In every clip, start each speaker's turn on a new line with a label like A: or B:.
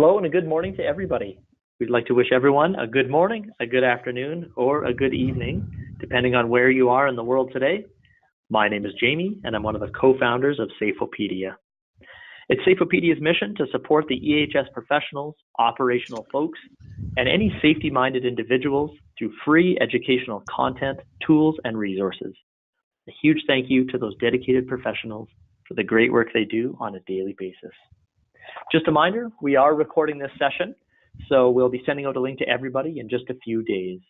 A: Hello and a good morning to everybody. We'd like to wish everyone a good morning, a good afternoon, or a good evening, depending on where you are in the world today. My name is Jamie, and I'm one of the co-founders of Safeopedia. It's Safeopedia's mission to support the EHS professionals, operational folks, and any safety-minded individuals through free educational content, tools, and resources. A huge thank you to those dedicated professionals for the great work they do on a daily basis. Just a reminder, we are recording this session, so we'll be sending out a link to everybody in just a few days.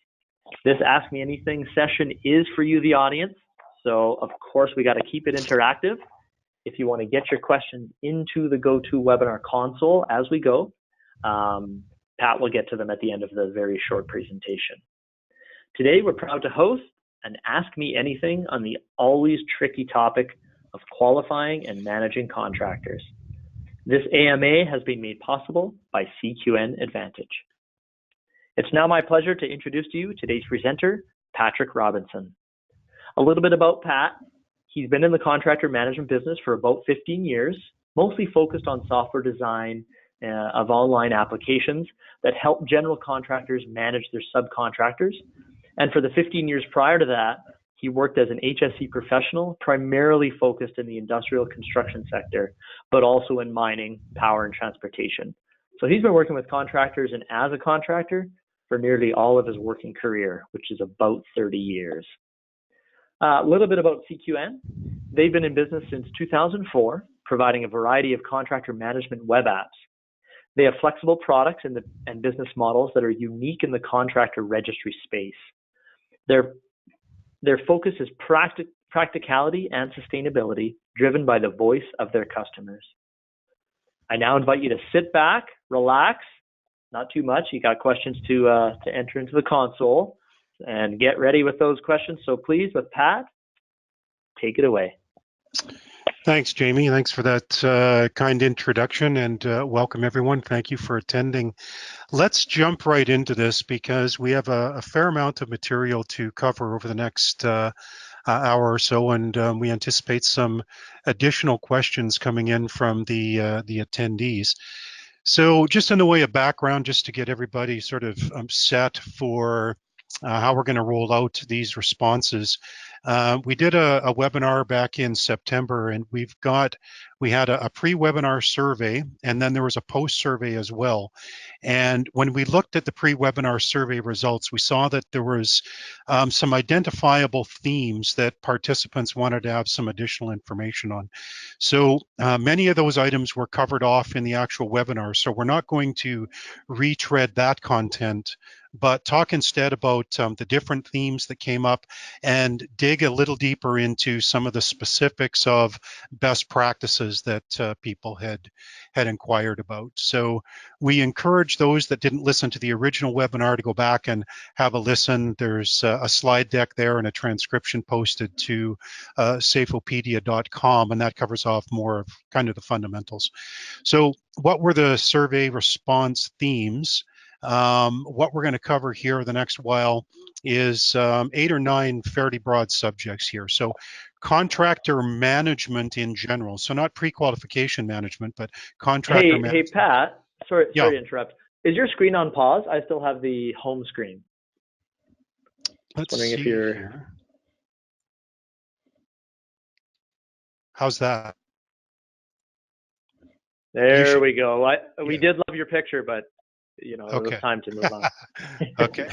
A: This Ask Me Anything session is for you, the audience, so of course we got to keep it interactive. If you want to get your questions into the GoToWebinar console as we go, Pat will get to them at the end of the very short presentation. Today we're proud to host an Ask Me Anything on the always tricky topic of qualifying and managing contractors. This AMA has been made possible by CQN Advantage. It's now my pleasure to introduce to you today's presenter, Patrick Robinson. A little bit about Pat. He's been in the contractor management business for about 15 years, mostly focused on software design of online applications that help general contractors manage their subcontractors. And for the 15 years prior to that, he worked as an HSE professional, primarily focused in the industrial construction sector, but also in mining, power, and transportation. So he's been working with contractors and as a contractor for nearly all of his working career, which is about 30 years. A little bit about CQN. They've been in business since 2004, providing a variety of contractor management web apps. They have flexible products and business models that are unique in the contractor registry space. Their focus is practicality and sustainability, driven by the voice of their customers. I now invite you to sit back, relax, not too much. You got questions to enter into the console, and get ready with those questions. So please, with Pat, take it away.
B: Thanks, Jamie. Thanks for that kind introduction, and welcome everyone. Thank you for attending. Let's jump right into this because we have a fair amount of material to cover over the next hour or so, and we anticipate some additional questions coming in from the attendees. So just in the way of background, just to get everybody sort of set for how we're going to roll out these responses. We did a webinar back in September, and we had a pre-webinar survey, and then there was a post-survey as well. And when we looked at the pre-webinar survey results, we saw that there was some identifiable themes that participants wanted to have some additional information on. So many of those items were covered off in the actual webinar, so we're not going to retread that content, but talk instead about the different themes that came up and dig a little deeper into some of the specifics of best practices that people had inquired about. So we encourage those that didn't listen to the original webinar to go back and have a listen. There's a slide deck there and a transcription posted to safeopedia.com, and that covers off more of kind of the fundamentals. So what were the survey response themes? What we're going to cover here the next while is 8 or 9 fairly broad subjects here. So contractor management in general. So not pre-qualification management, but contractor management.
A: Hey, Pat, sorry to interrupt. Is your screen on pause? I still have the home screen.
B: Let's see if you're here. How's that?
A: There we go. We did love your picture, but it was time to move on.
B: Okay.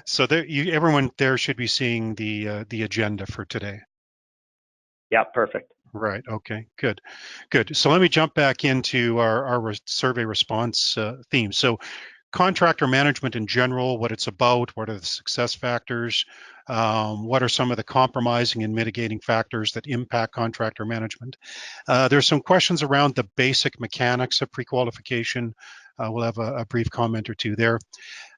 B: So everyone there should be seeing the agenda for today.
A: Yeah, perfect.
B: Right. Okay. Good. So let me jump back into our survey response themes. So contractor management in general, what it's about, what are the success factors, what are some of the compromising and mitigating factors that impact contractor management. There's some questions around the basic mechanics of pre-qualification. We'll have a brief comment or two there.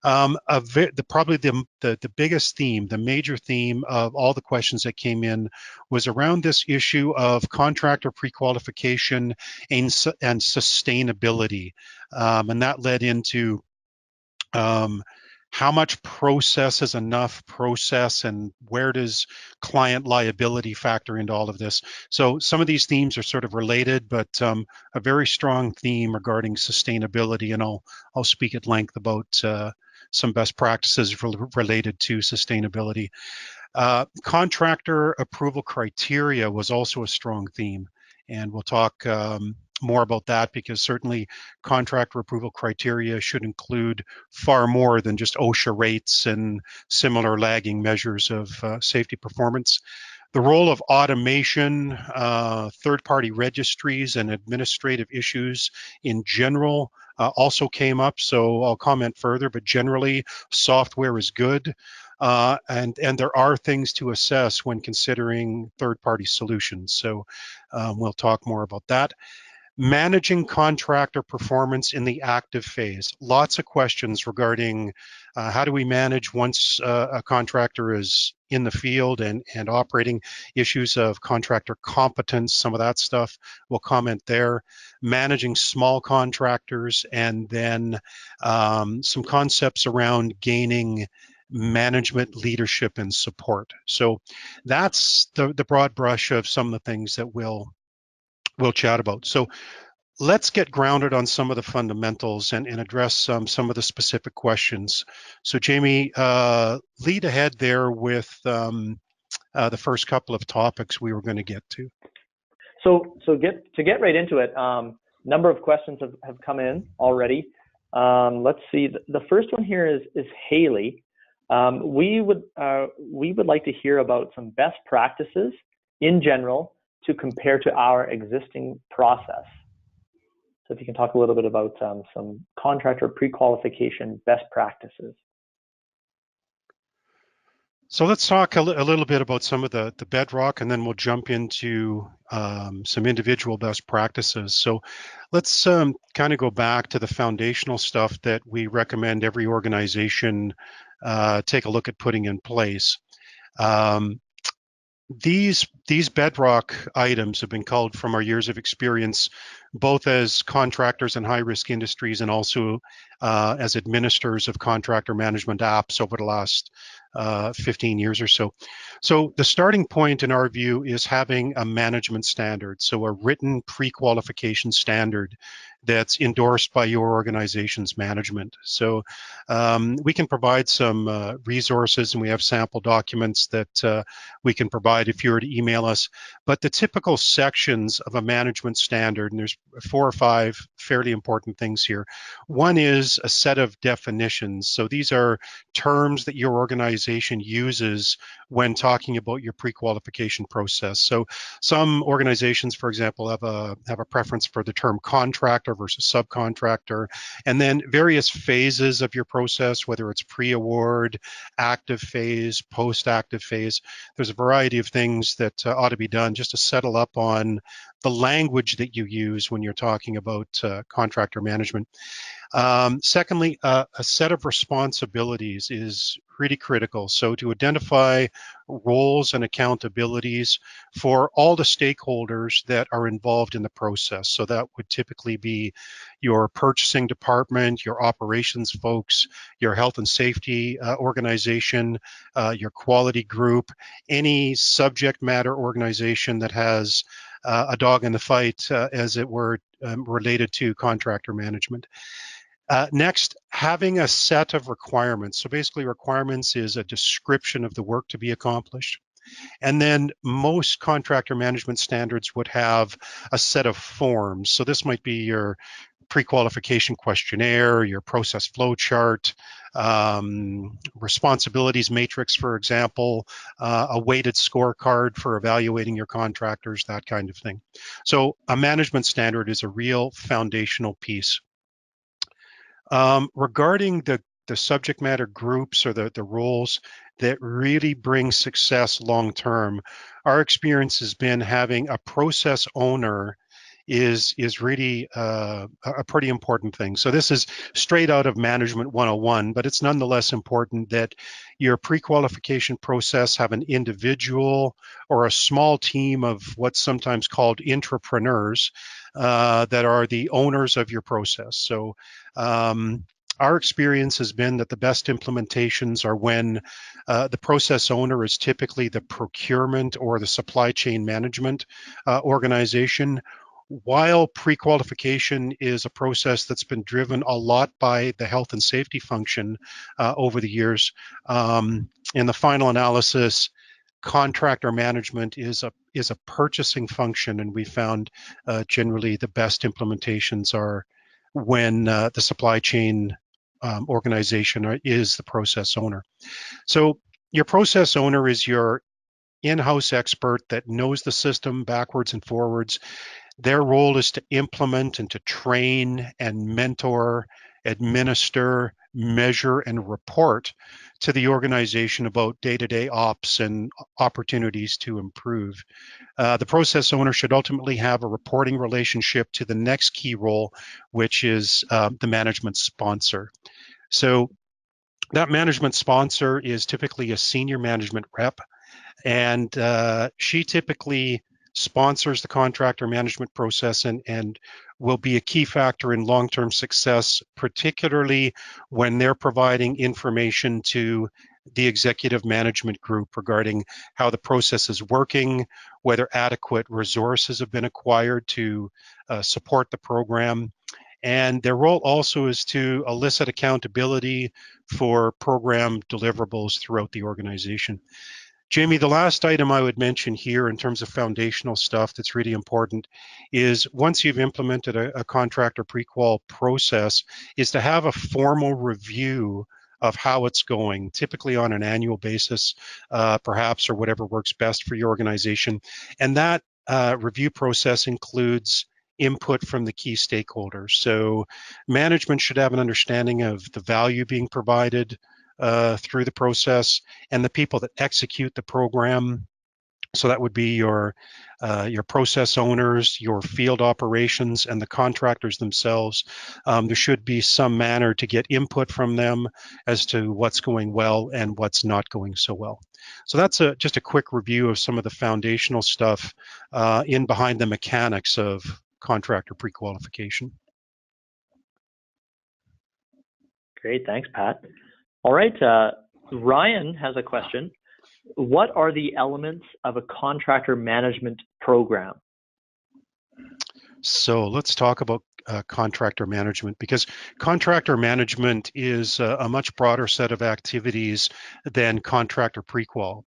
B: Probably the biggest theme, the major theme of all the questions that came in was around this issue of contractor pre-qualification and sustainability. And that led into how much process is enough process, and where does client liability factor into all of this? So some of these themes are sort of related, but a very strong theme regarding sustainability, and I'll speak at length about some best practices related to sustainability. Contractor approval criteria was also a strong theme, and we'll talk more about that, because certainly contractor approval criteria should include far more than just OSHA rates and similar lagging measures of safety performance. The role of automation, third-party registries, and administrative issues in general also came up, so I'll comment further, but generally software is good. And there are things to assess when considering third-party solutions. So we'll talk more about that. Managing contractor performance in the active phase. Lots of questions regarding how do we manage once a contractor is in the field and operating, issues of contractor competence, some of that stuff. We'll comment there. Managing small contractors, and then some concepts around gaining management leadership and support. So that's the broad brush of some of the things that we'll chat about. So let's get grounded on some of the fundamentals and address some of the specific questions. So Jamie, lead ahead there with the first couple of topics we were going to get to.
A: So get right into it. Number of questions have come in already. Let's see. The first one here is Haley. We would like to hear about some best practices in general to compare to our existing process. So if you can talk a little bit about some contractor pre-qualification best practices.
B: So let's talk a little bit about some of the bedrock, and then we'll jump into some individual best practices. So let's kind of go back to the foundational stuff that we recommend every organization take a look at putting in place. These bedrock items have been called, from our years of experience, both as contractors in high-risk industries and also as administrators of contractor management apps over the last 15 years or so. So the starting point in our view is having a management standard, so a written pre-qualification standard that's endorsed by your organization's management. So we can provide some resources, and we have sample documents that we can provide if you were to email us. But the typical sections of a management standard, and there's 4 or 5 fairly important things here. One is a set of definitions. So these are terms that your organization uses when talking about your pre-qualification process. So some organizations, for example, have a preference for the term contractor versus subcontractor, and then various phases of your process, whether it's pre-award, active phase, post-active phase. There's a variety of things that ought to be done just to settle up on the language that you use when you're talking about contractor management. Secondly, a set of responsibilities is pretty critical. So to identify roles and accountabilities for all the stakeholders that are involved in the process. So that would typically be your purchasing department, your operations folks, your health and safety organization, your quality group, any subject matter organization that has a dog in the fight, as it were, related to contractor management. Next, having a set of requirements. So basically, requirements is a description of the work to be accomplished. And then most contractor management standards would have a set of forms. So this might be your pre-qualification questionnaire, your process flow chart, responsibilities matrix, for example, a weighted scorecard for evaluating your contractors, that kind of thing. So a management standard is a real foundational piece. Regarding the subject matter groups or the roles that really bring success long term, our experience has been having a process owner is really a pretty important thing. So this is straight out of Management 101, but it's nonetheless important that your pre-qualification process have an individual or a small team of what's sometimes called intrapreneurs that are the owners of your process. So Our experience has been that the best implementations are when the process owner is typically the procurement or the supply chain management organization, while pre-qualification is a process that's been driven a lot by the health and safety function over the years. In the final analysis, contractor management is a purchasing function, and we found generally the best implementations are when the supply chain organization is the process owner. So your process owner is your in-house expert that knows the system backwards and forwards. Their role is to implement and to train and mentor, administer, measure, and report to the organization about day-to-day ops and opportunities to improve. The process owner should ultimately have a reporting relationship to the next key role, which is the management sponsor. So that management sponsor is typically a senior management rep, and she typically sponsors the contractor management process and will be a key factor in long-term success, particularly when they're providing information to the executive management group regarding how the process is working, whether adequate resources have been acquired to support the program. And their role also is to elicit accountability for program deliverables throughout the organization. Jamie, the last item I would mention here in terms of foundational stuff that's really important is once you've implemented a contractor pre-qual process, is to have a formal review of how it's going, typically on an annual basis, perhaps, or whatever works best for your organization. And that review process includes input from the key stakeholders. So management should have an understanding of the value being provided through the process, and the people that execute the program. So that would be your process owners, your field operations, and the contractors themselves. There should be some manner to get input from them as to what's going well and what's not going so well. So that's just a quick review of some of the foundational stuff in behind the mechanics of contractor pre-qualification.
A: Great, thanks, Pat. All right, Ryan has a question. What are the elements of a contractor management program?
B: So let's talk about contractor management, because contractor management is a much broader set of activities than contractor pre-qual.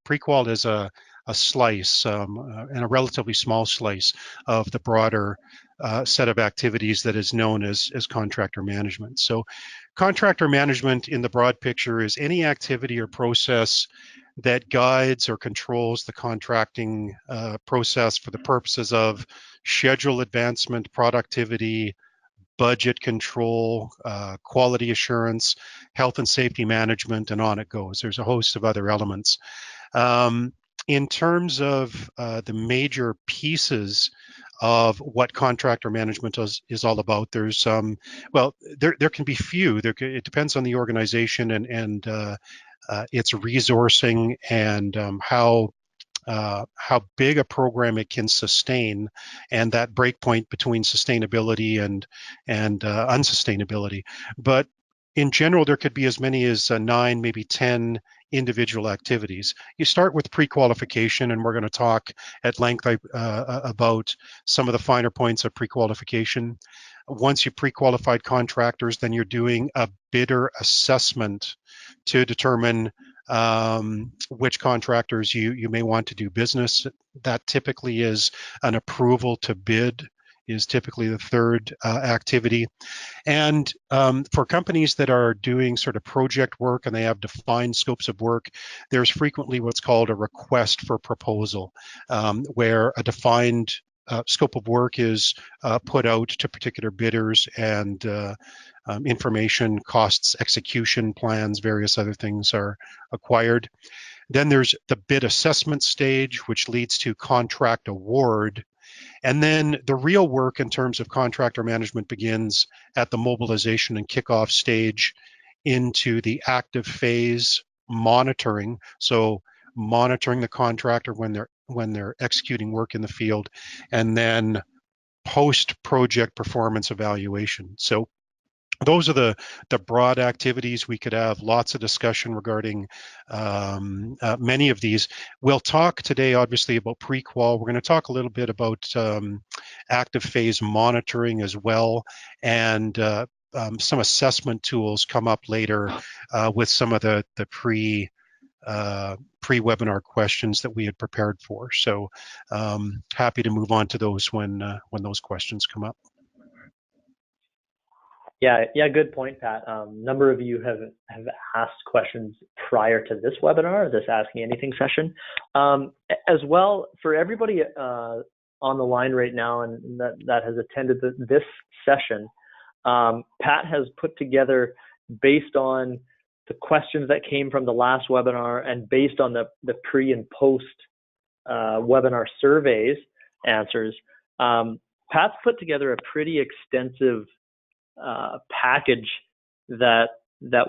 B: Pre-qual is a slice and a relatively small slice of the broader set of activities that is known as contractor management. So contractor management in the broad picture is any activity or process that guides or controls the contracting process for the purposes of schedule advancement, productivity, budget control, quality assurance, health and safety management, and on it goes. There's a host of other elements. In terms of the major pieces of what contractor management is all about, there's well, there can be few. It depends on the organization and its resourcing and how big a program it can sustain, and that breakpoint between sustainability and unsustainability. But in general, there could be as many as 9, maybe 10 individual activities. You start with pre-qualification, and we're going to talk at length about some of the finer points of pre-qualification. Once you pre-qualified contractors, then you're doing a bidder assessment to determine which contractors you may want to do business. That typically is an approval to bid, is typically the third activity. And for companies that are doing sort of project work and they have defined scopes of work, there's frequently what's called a request for proposal, where a defined scope of work is put out to particular bidders, and information, costs, execution plans, various other things are acquired. Then there's the bid assessment stage, which leads to contract award. And then the real work in terms of contractor management begins at the mobilization and kickoff stage into the active phase monitoring. So monitoring the contractor when they're executing work in the field, and then post-project performance evaluation. So those are the broad activities. We could have lots of discussion regarding many of these. We'll talk today, obviously, about pre-qual. We're going to talk a little bit about active phase monitoring as well, and some assessment tools come up later with some of the pre-webinar questions that we had prepared for. So happy to move on to those when those questions come up.
A: Yeah, good point, Pat. Number of you have asked questions prior to this webinar, this Ask Me Anything session. As well, for everybody on the line right now and that has attended this session, Pat has put together, based on the questions that came from the last webinar and based on the pre and post webinar surveys answers, Pat's put together a pretty extensive package that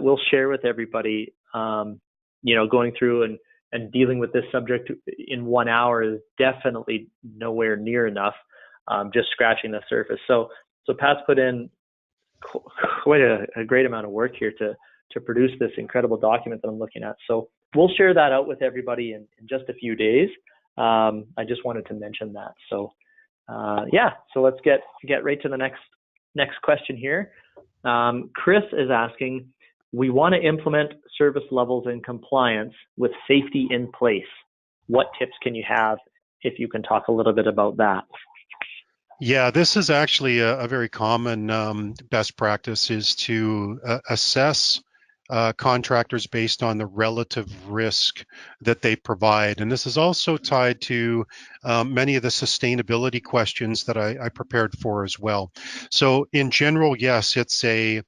A: we'll share with everybody. Going through and dealing with this subject in 1 hour is definitely nowhere near enough. Just scratching the surface. So Pat's put in quite a great amount of work here to produce this incredible document that I'm looking at. So we'll share that out with everybody in just a few days. I just wanted to mention that. So so let's get right to the next question here. Chris is asking, we want to implement service levels and compliance with safety in place. What tips can you have, if you can talk a little bit about that?
B: Yeah, this is actually a very common best practice, is to assess contractors based on the relative risk that they provide. And this is also tied to many of the sustainability questions that I prepared for as well. So in general, yes, it's a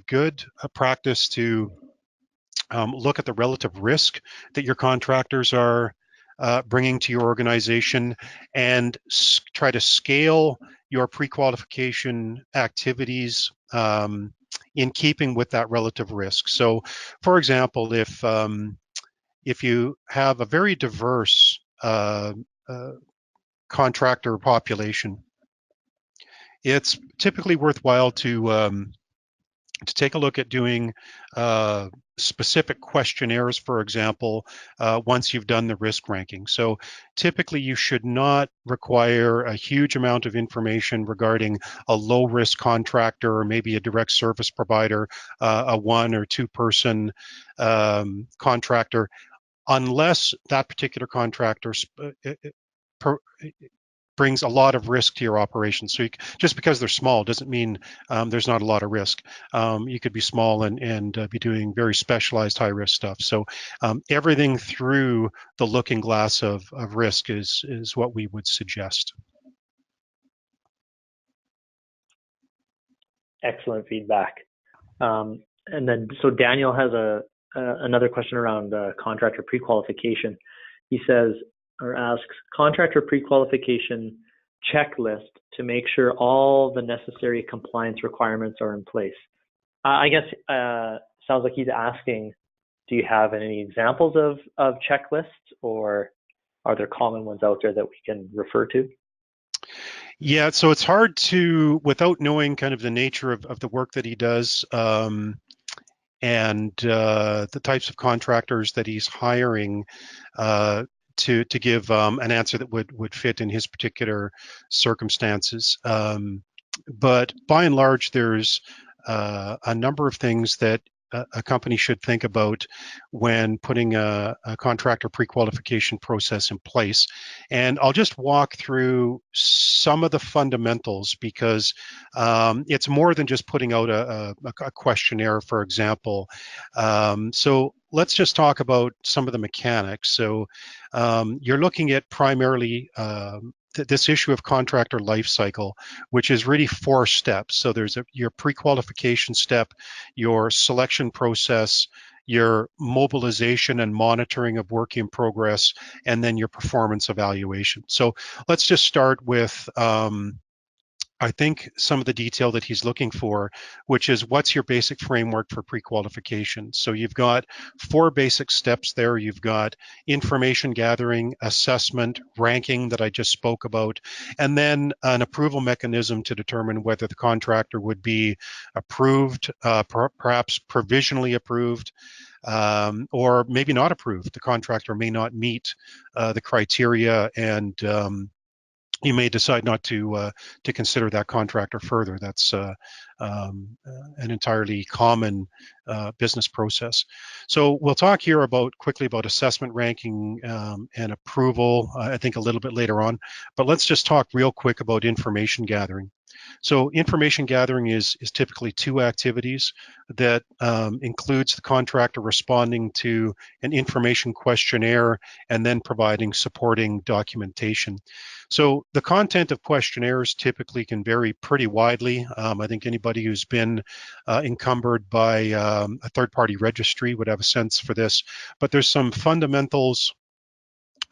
B: good practice to look at the relative risk that your contractors are bringing to your organization, and try to scale your pre-qualification activities in keeping with that relative risk. So, for example, if you have a very diverse contractor population, it's typically worthwhile to take a look at doing specific questionnaires, for example, once you've done the risk ranking. So typically you should not require a huge amount of information regarding a low risk contractor, or maybe a direct service provider, a 1 or 2 person contractor, unless that particular contractor brings a lot of risk to your operation. So just because they're small doesn't mean there's not a lot of risk. You could be small and be doing very specialized high risk stuff. So everything through the looking glass of risk is what we would suggest.
A: Excellent feedback. And then, so Daniel has another question around contractor pre-qualification. He says, or asks, contractor pre-qualification checklist to make sure all the necessary compliance requirements are in place. I guess sounds like he's asking, do you have any examples of checklists, or are there common ones out there that we can refer to?
B: Yeah, so it's hard to, without knowing kind of the nature of the work that he does, and the types of contractors that he's hiring, to give an answer that would fit in his particular circumstances. But by and large, there's a number of things that a company should think about when putting a contractor pre-qualification process in place. And I'll just walk through some of the fundamentals, because it's more than just putting out a questionnaire, for example. So let's just talk about some of the mechanics. So you're looking at primarily this issue of contractor life cycle, which is really 4 steps. So there's your pre-qualification step, your selection process, your mobilization and monitoring of work in progress, and then your performance evaluation. So let's just start with I think some of the detail that he's looking for, which is what's your basic framework for pre-qualification. So you've got 4 basic steps there. You've got information gathering, assessment, ranking that I just spoke about, and then an approval mechanism to determine whether the contractor would be approved, perhaps provisionally approved, or maybe not approved. The contractor may not meet the criteria, and you may decide not to consider that contractor further. That's an entirely common business process. So we'll talk here quickly about assessment, ranking, and approval, I think a little bit later on, but let's just talk real quick about information gathering. So information gathering is typically 2 activities that includes the contractor responding to an information questionnaire and then providing supporting documentation. So the content of questionnaires typically can vary pretty widely. I think anybody who's been encumbered by a third-party registry would have a sense for this, but there's some fundamentals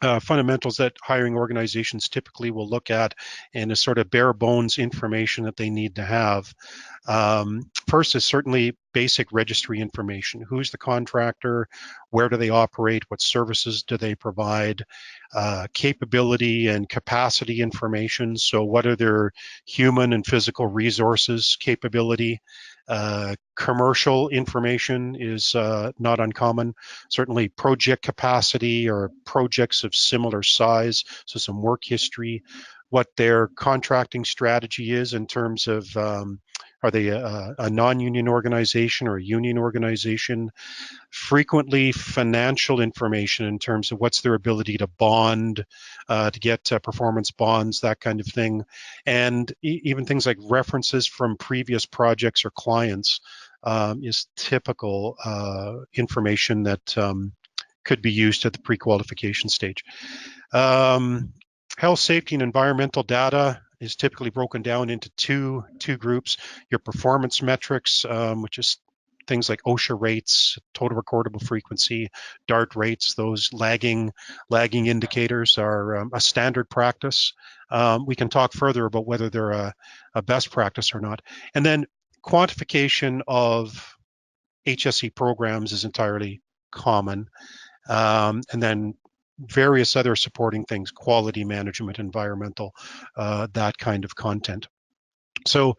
B: that hiring organizations typically will look at, and a sort of bare bones information that they need to have. First is certainly basic registry information. Who's the contractor? Where do they operate? What services do they provide? Capability and capacity information. So what are their human and physical resources capability? Commercial information is not uncommon. Certainly project capacity or projects of similar size, so some work history, what their contracting strategy is in terms of are they a non-union organization or a union organization? Frequently financial information in terms of what's their ability to bond, to get performance bonds, that kind of thing. And even things like references from previous projects or clients is typical information that could be used at the pre-qualification stage. Health, safety, and environmental data is typically broken down into two groups. Your performance metrics, which is things like OSHA rates, total recordable frequency, DART rates. Those lagging indicators are a standard practice. We can talk further about whether they're a best practice or not. And then quantification of HSE programs is entirely common. And then various other supporting things, quality management, environmental, that kind of content. So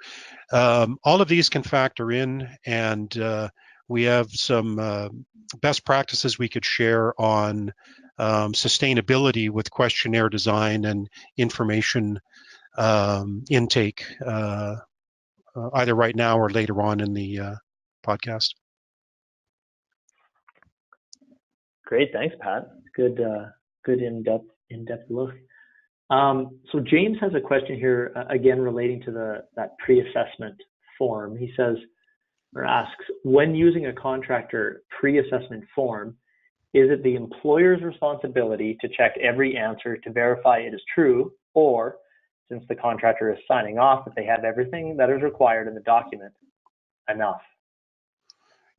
B: all of these can factor in, and we have some best practices we could share on sustainability with questionnaire design and information intake, either right now or later on in the podcast.
A: Great, thanks, Pat. Good in-depth look. So James has a question here, again relating to that pre-assessment form. He says, or asks, when using a contractor pre-assessment form, is it the employer's responsibility to check every answer to verify it is true, or since the contractor is signing off that they have everything that is required in the document, enough?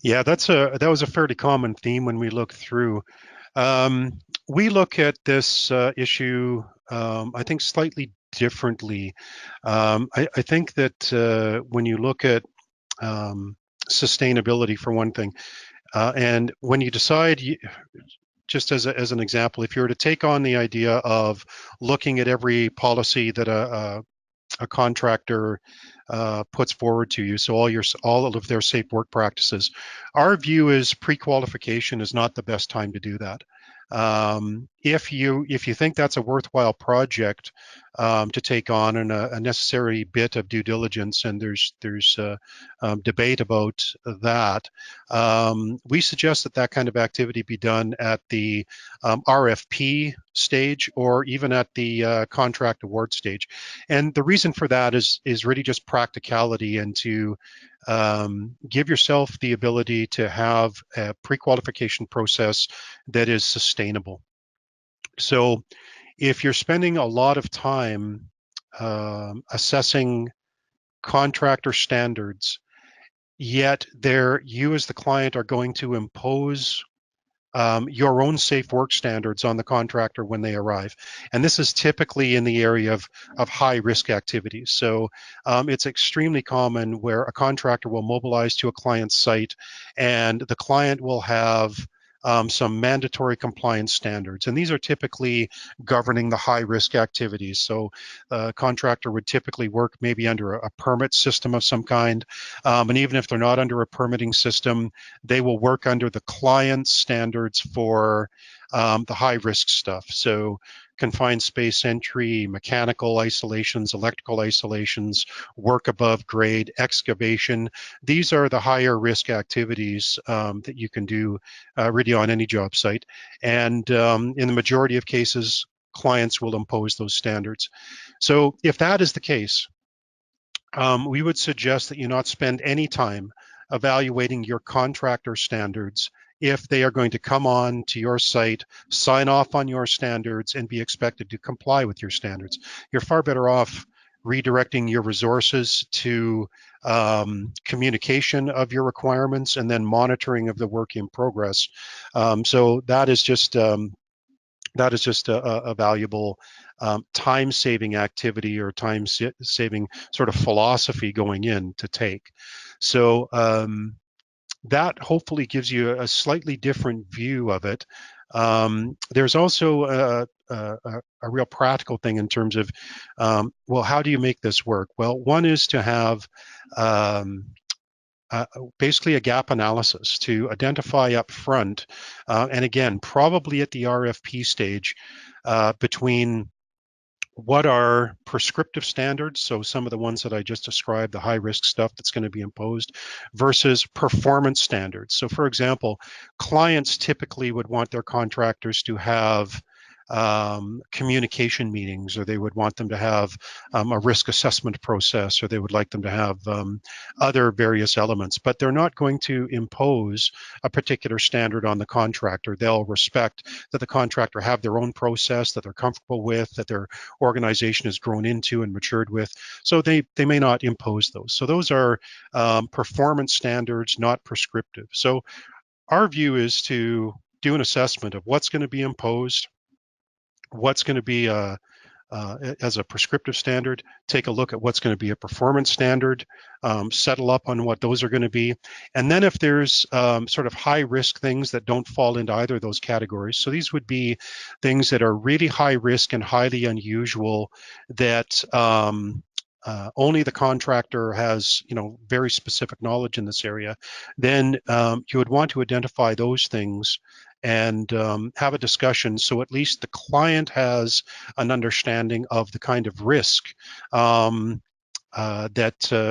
B: Yeah, that was a fairly common theme when we look through. We look at this issue, I think, slightly differently. I think that when you look at sustainability, for one thing, and when you decide, just as an example, if you were to take on the idea of looking at every policy that a contractor puts forward to you, so all of their safe work practices, our view is pre-qualification is not the best time to do that. If you think that's a worthwhile project to take on and a necessary bit of due diligence, and there's debate about that, we suggest that kind of activity be done at the RFP stage or even at the contract award stage. And the reason for that is really just practicality, and to give yourself the ability to have a pre-qualification process that is sustainable. So if you're spending a lot of time assessing contractor standards, yet you as the client are going to impose your own safe work standards on the contractor when they arrive. And this is typically in the area of high risk activities. So it's extremely common where a contractor will mobilize to a client's site and the client will have some mandatory compliance standards. And these are typically governing the high risk activities. So a contractor would typically work maybe under a permit system of some kind. And even if they're not under a permitting system, they will work under the client's standards for the high risk stuff. So confined space entry, mechanical isolations, electrical isolations, work above grade, excavation. These are the higher risk activities that you can do really on any job site. And in the majority of cases, clients will impose those standards. So if that is the case, we would suggest that you not spend any time evaluating your contractor standards if they are going to come on to your site, sign off on your standards, and be expected to comply with your standards. You're far better off redirecting your resources to communication of your requirements and then monitoring of the work in progress. So that is just a valuable time-saving activity or time-saving sort of philosophy going in to take. So that hopefully gives you a slightly different view of it. There's also a real practical thing in terms of, well, how do you make this work? Well, one is to have basically a gap analysis to identify up front, and again, probably at the RFP stage, between what are prescriptive standards, so some of the ones that I just described, the high risk stuff that's going to be imposed, versus performance standards. So for example, clients typically would want their contractors to have communication meetings, or they would want them to have a risk assessment process, or they would like them to have other various elements, but they're not going to impose a particular standard on the contractor. They'll respect that the contractor have their own process that they're comfortable with, that their organization has grown into and matured with, so they may not impose those. So those are performance standards, not prescriptive. So our view is to do an assessment of what's going to be imposed, what's going to be as a prescriptive standard, take a look at what's going to be a performance standard, settle up on what those are going to be. And then if there's sort of high risk things that don't fall into either of those categories, so these would be things that are really high risk and highly unusual that only the contractor has, very specific knowledge in this area, then you would want to identify those things and have a discussion so at least the client has an understanding of the kind of risk that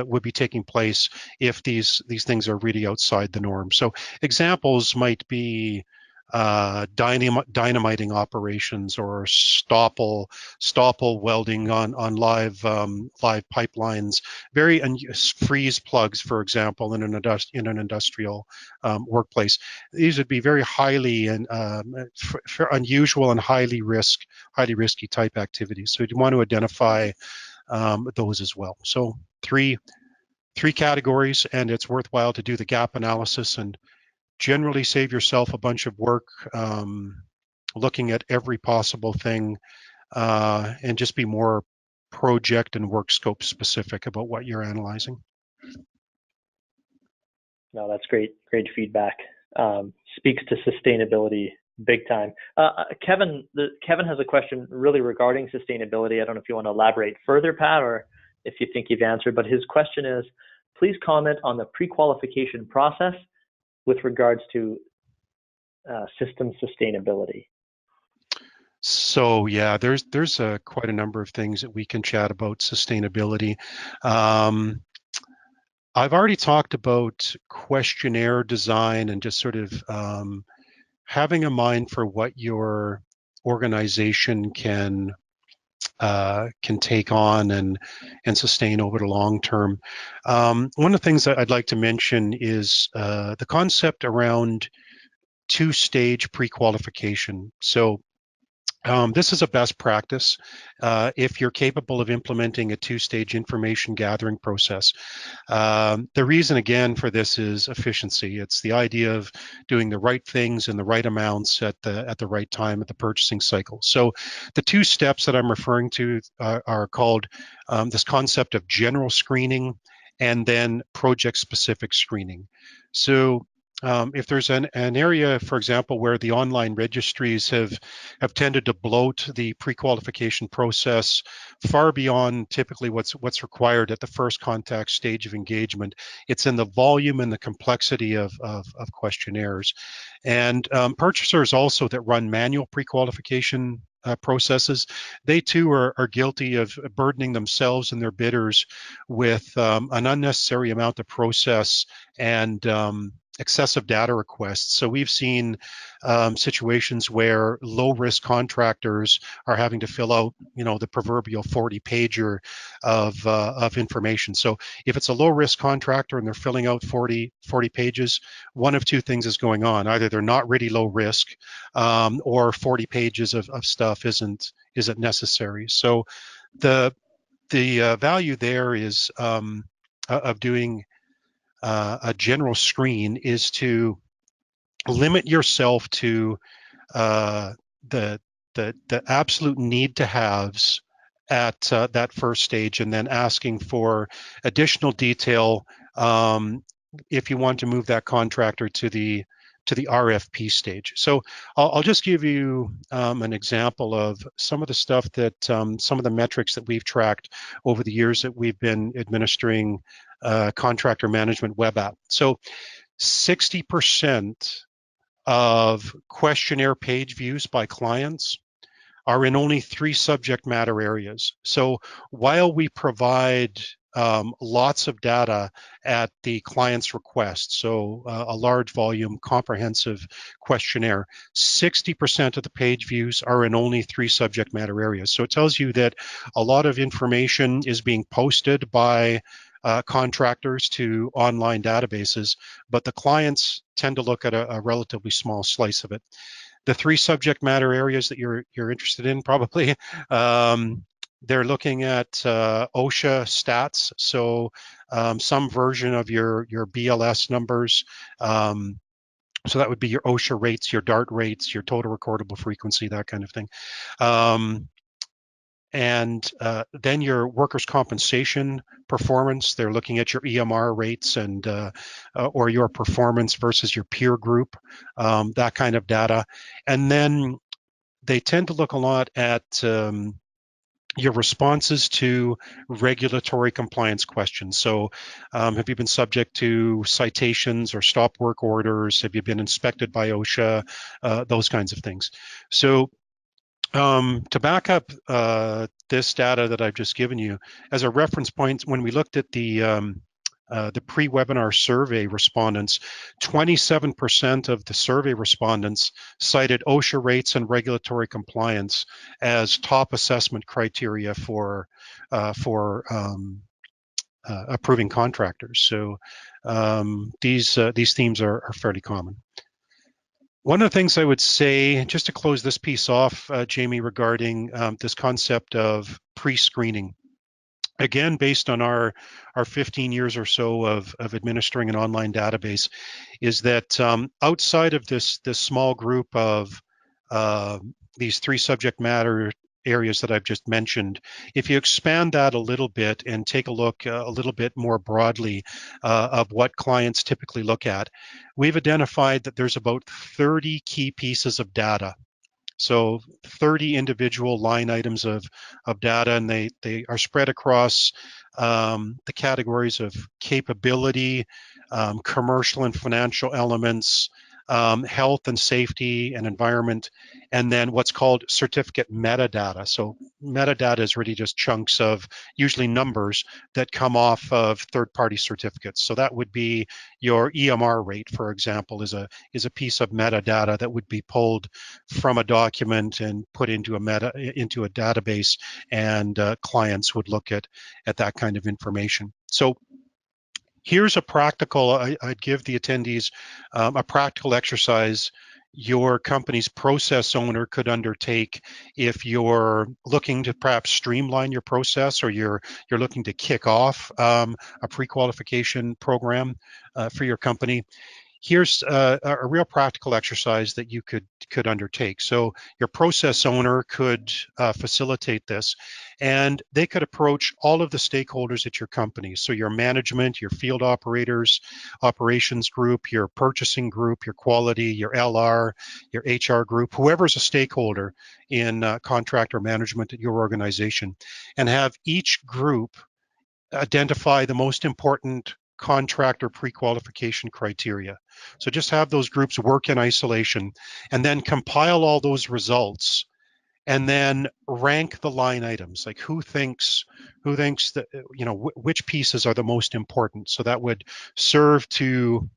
B: would be taking place if these things are really outside the norm. So examples might be dynamiting operations or stopple welding on live pipelines, freeze plugs, for example, in an industrial workplace. These would be very highly and unusual and highly risky type activities. So you want to identify those as well. So three categories, and it's worthwhile to do the gap analysis and generally save yourself a bunch of work looking at every possible thing and just be more project and work scope specific about what you're analyzing.
A: No, that's great feedback. Speaks to sustainability big time. Kevin has a question really regarding sustainability. I don't know if you want to elaborate further, Pat, or if you think you've answered, but his question is, please comment on the pre-qualification process with regards to system sustainability.
B: So yeah, there's quite a number of things that we can chat about sustainability. I've already talked about questionnaire design and just sort of having a mind for what your organization can take on and sustain over the long term. One of the things that I'd like to mention is the concept around two-stage pre-qualification. So This is a best practice if you're capable of implementing a two-stage information gathering process. The reason, again, for this is efficiency. It's the idea of doing the right things in the right amounts at the right time at the purchasing cycle. So the two steps that I'm referring to are called this concept of general screening and then project-specific screening. So if there's an area, for example, where the online registries have tended to bloat the pre-qualification process far beyond typically what's required at the first contact stage of engagement, it's in the volume and the complexity of questionnaires. And purchasers also that run manual pre-qualification processes, they too are guilty of burdening themselves and their bidders with an unnecessary amount of process and excessive data requests. So we've seen situations where low-risk contractors are having to fill out, the proverbial 40-pager of information. So if it's a low-risk contractor and they're filling out 40 pages, one of two things is going on: either they're not really low risk, or 40 pages of stuff isn't necessary. So the value there is of doing a general screen is to limit yourself to uh, the absolute need to haves at that first stage, and then asking for additional detail if you want to move that contractor to the RFP stage. So I'll just give you an example of some of the stuff that some of the metrics that we've tracked over the years that we've been administering contractor management web app. So 60% of questionnaire page views by clients are in only 3 subject matter areas. So while we provide lots of data at the client's request, so a large volume, comprehensive questionnaire, 60% of the page views are in only 3 subject matter areas. So it tells you that a lot of information is being posted by contractors to online databases, but the clients tend to look at a relatively small slice of it. The 3 subject matter areas that you're interested in, probably, they're looking at OSHA stats, so some version of your BLS numbers. So that would be your OSHA rates, your DART rates, your total recordable frequency, that kind of thing. And then your workers' compensation performance, they're looking at your EMR rates and or your performance versus your peer group, that kind of data. And then they tend to look a lot at your responses to regulatory compliance questions. So have you been subject to citations or stop work orders? Have you been inspected by OSHA? Those kinds of things. So to back up this data that I've just given you, as a reference point, when we looked at the pre-webinar survey respondents, 27% of the survey respondents cited OSHA rates and regulatory compliance as top assessment criteria for approving contractors. So these themes are fairly common. One of the things I would say, just to close this piece off, Jamie, regarding this concept of pre-screening, again, based on our 15 years or so of administering an online database, is that outside of this small group of these 3 subject matter areas that I've just mentioned, if you expand that a little bit and take a look a little bit more broadly of what clients typically look at, we've identified that there's about 30 key pieces of data. So 30 individual line items of data, and they are spread across the categories of capability, commercial and financial elements, health and safety and environment, and then what's called certificate metadata. So metadata is really just chunks of usually numbers that come off of third-party certificates. So that would be your EMR rate, for example, is a piece of metadata that would be pulled from a document and put into a database, and clients would look at that kind of information. So here's a practical, I'd give the attendees a practical exercise your company's process owner could undertake if you're looking to perhaps streamline your process, or you're looking to kick off a pre-qualification program for your company. Here's a real practical exercise that you could undertake. So your process owner could facilitate this, and they could approach all of the stakeholders at your company. So your management, your field operators, operations group, your purchasing group, your quality, your LR, your HR group, whoever's a stakeholder in contractor management at your organization, and have each group identify the most important contractor pre-qualification criteria. So just have those groups work in isolation, and then compile all those results, and then rank the line items, like who thinks that, which pieces are the most important. So that would serve to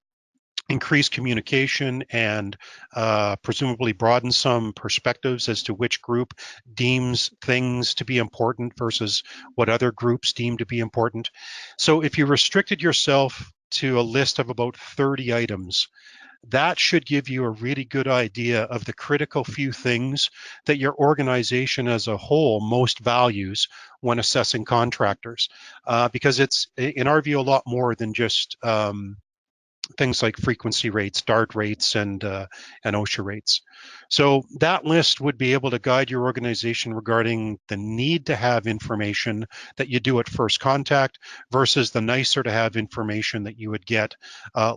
B: increase communication and presumably broaden some perspectives as to which group deems things to be important versus what other groups deem to be important. So if you restricted yourself to a list of about 30 items, that should give you a really good idea of the critical few things that your organization as a whole most values when assessing contractors, because it's, in our view, a lot more than just things like frequency rates, DART rates, and OSHA rates. So that list would be able to guide your organization regarding the need to have information that you do at first contact versus the nicer to have information that you would get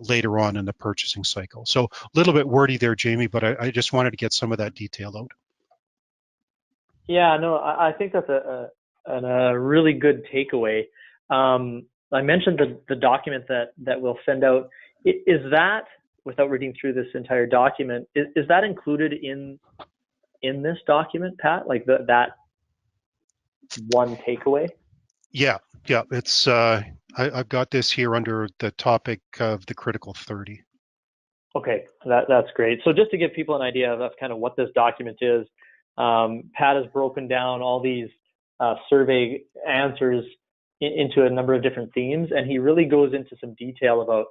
B: later on in the purchasing cycle. So a little bit wordy there, Jamie, but I just wanted to get some of that detail out.
A: Yeah, no, I think that's a really good takeaway. I mentioned the document that we'll send out. Is that, without reading through this entire document, is that included in this document, Pat? Like that one takeaway?
B: Yeah. It's I've got this here under the topic of the critical 30.
A: Okay, that's great. So just to give people an idea of kind of what this document is, Pat has broken down all these survey answers into a number of different themes, and he really goes into some detail about,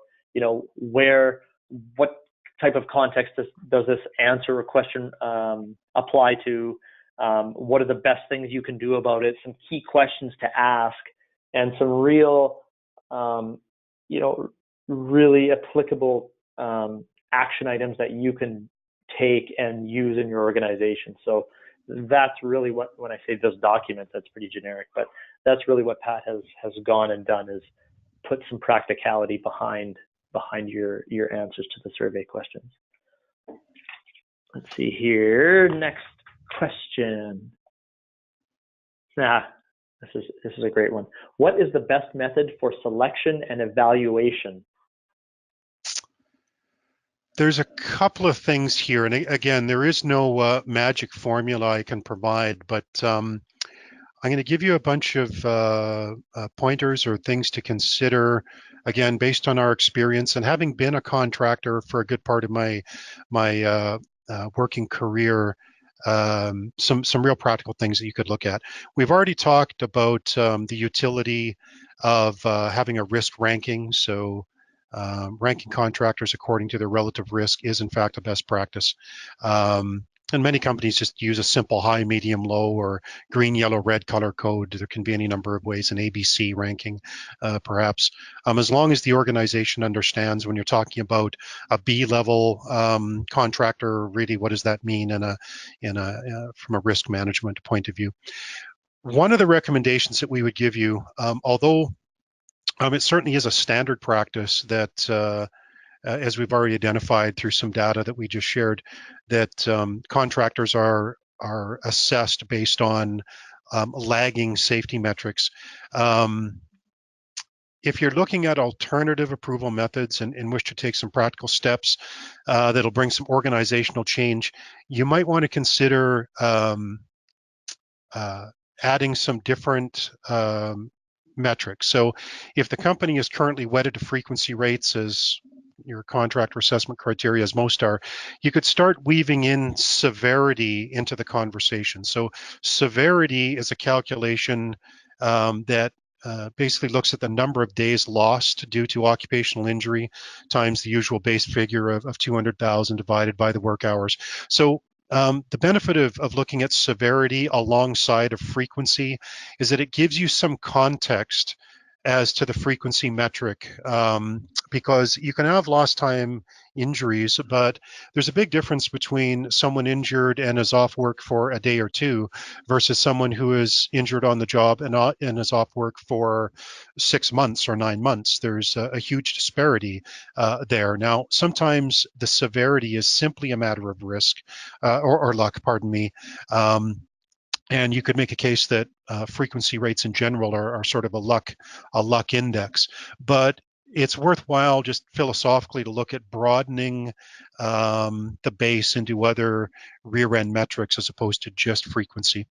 A: what type of context does this answer or question apply to? What are the best things you can do about it? Some key questions to ask, and some real, really applicable action items that you can take and use in your organization. So that's really what, when I say this document, that's pretty generic, but that's really what Pat has gone and done, is put some practicality behind your answers to the survey questions. Let's see here. Next question. This is a great one. What is the best method for selection and evaluation?
B: There's a couple of things here, and again, there is no magic formula I can provide, but I'm going to give you a bunch of pointers or things to consider, again, based on our experience and having been a contractor for a good part of my working career. Some real practical things that you could look at. We've already talked about the utility of having a risk ranking. So ranking contractors according to their relative risk is in fact a best practice. And many companies just use a simple high, medium, low, or green, yellow, red color code. There can be any number of ways, an ABC ranking, perhaps. As long as the organization understands when you're talking about a B-level contractor, really, what does that mean from a risk management point of view? One of the recommendations that we would give you, although it certainly is a standard practice that as we've already identified through some data that we just shared, that contractors are assessed based on lagging safety metrics. If you're looking at alternative approval methods and wish to take some practical steps that'll bring some organizational change, you might want to consider adding some different metrics. So if the company is currently wedded to frequency rates as your contractor assessment criteria, as most are, you could start weaving in severity into the conversation. So severity is a calculation that basically looks at the number of days lost due to occupational injury times the usual base figure of 200,000 divided by the work hours. So the benefit of looking at severity alongside of frequency is that it gives you some context as to the frequency metric, because you can have lost time injuries, but there's a big difference between someone injured and is off work for a day or two versus someone who is injured on the job and is off work for 6 months or 9 months. There's a huge disparity there. Now, sometimes the severity is simply a matter of risk or luck, pardon me. And you could make a case that frequency rates in general are sort of a luck index. But it's worthwhile just philosophically to look at broadening the base into other rear end metrics as opposed to just frequency.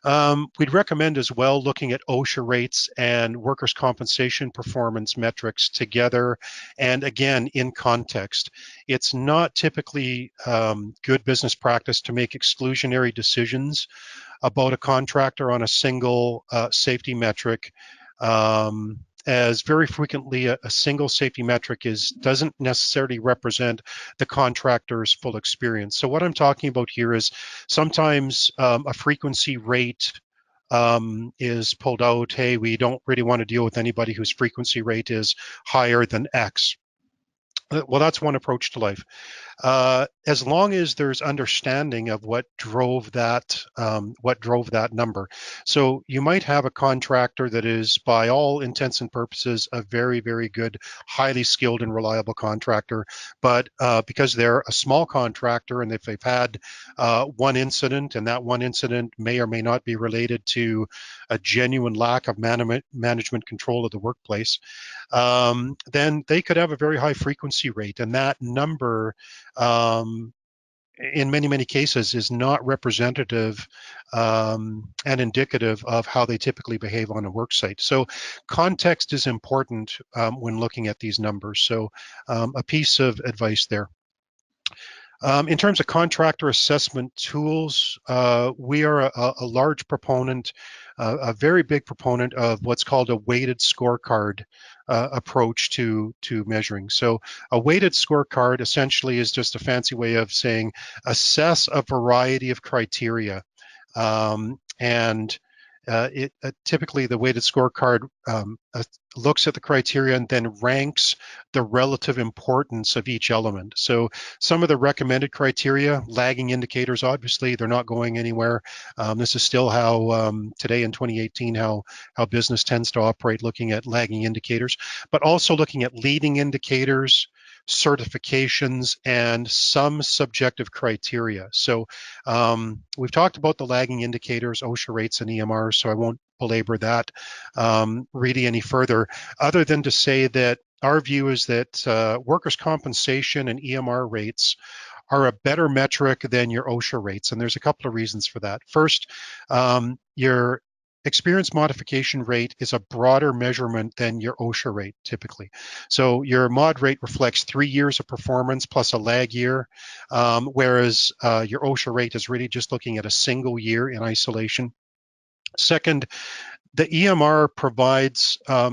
B: We'd recommend as well looking at OSHA rates and workers' compensation performance metrics together, and again, in context. It's not typically good business practice to make exclusionary decisions about a contractor on a single safety metric, as very frequently a single safety metric doesn't necessarily represent the contractor's full experience. So what I'm talking about here is sometimes a frequency rate is pulled out. Hey, we don't really want to deal with anybody whose frequency rate is higher than X. Well, that's one approach to life. As long as there's understanding of what drove that number. So you might have a contractor that is, by all intents and purposes, a very, very good, highly skilled and reliable contractor, but because they're a small contractor and if they've had one incident, and that one incident may or may not be related to a genuine lack of management control of the workplace, then they could have a very high frequency rate, and that number in many, many cases is not representative and indicative of how they typically behave on a work site. So context is important when looking at these numbers. So a piece of advice there. In terms of contractor assessment tools, we are a large proponent, a very big proponent of what's called a weighted scorecard approach to measuring. So a weighted scorecard essentially is just a fancy way of saying assess a variety of criteria. And typically the weighted scorecard looks at the criteria and then ranks the relative importance of each element. So some of the recommended criteria, lagging indicators, obviously they're not going anywhere. This is still how today in 2018, how business tends to operate, looking at lagging indicators, but also looking at leading indicators, certifications, and some subjective criteria. So we've talked about the lagging indicators, OSHA rates and EMRs, so I won't belabor that really any further, other than to say that our view is that workers' compensation and EMR rates are a better metric than your OSHA rates, and there's a couple of reasons for that. First, your experience modification rate is a broader measurement than your OSHA rate typically. So your mod rate reflects 3 years of performance plus a lag year, whereas your OSHA rate is really just looking at a single year in isolation. Second, the EMR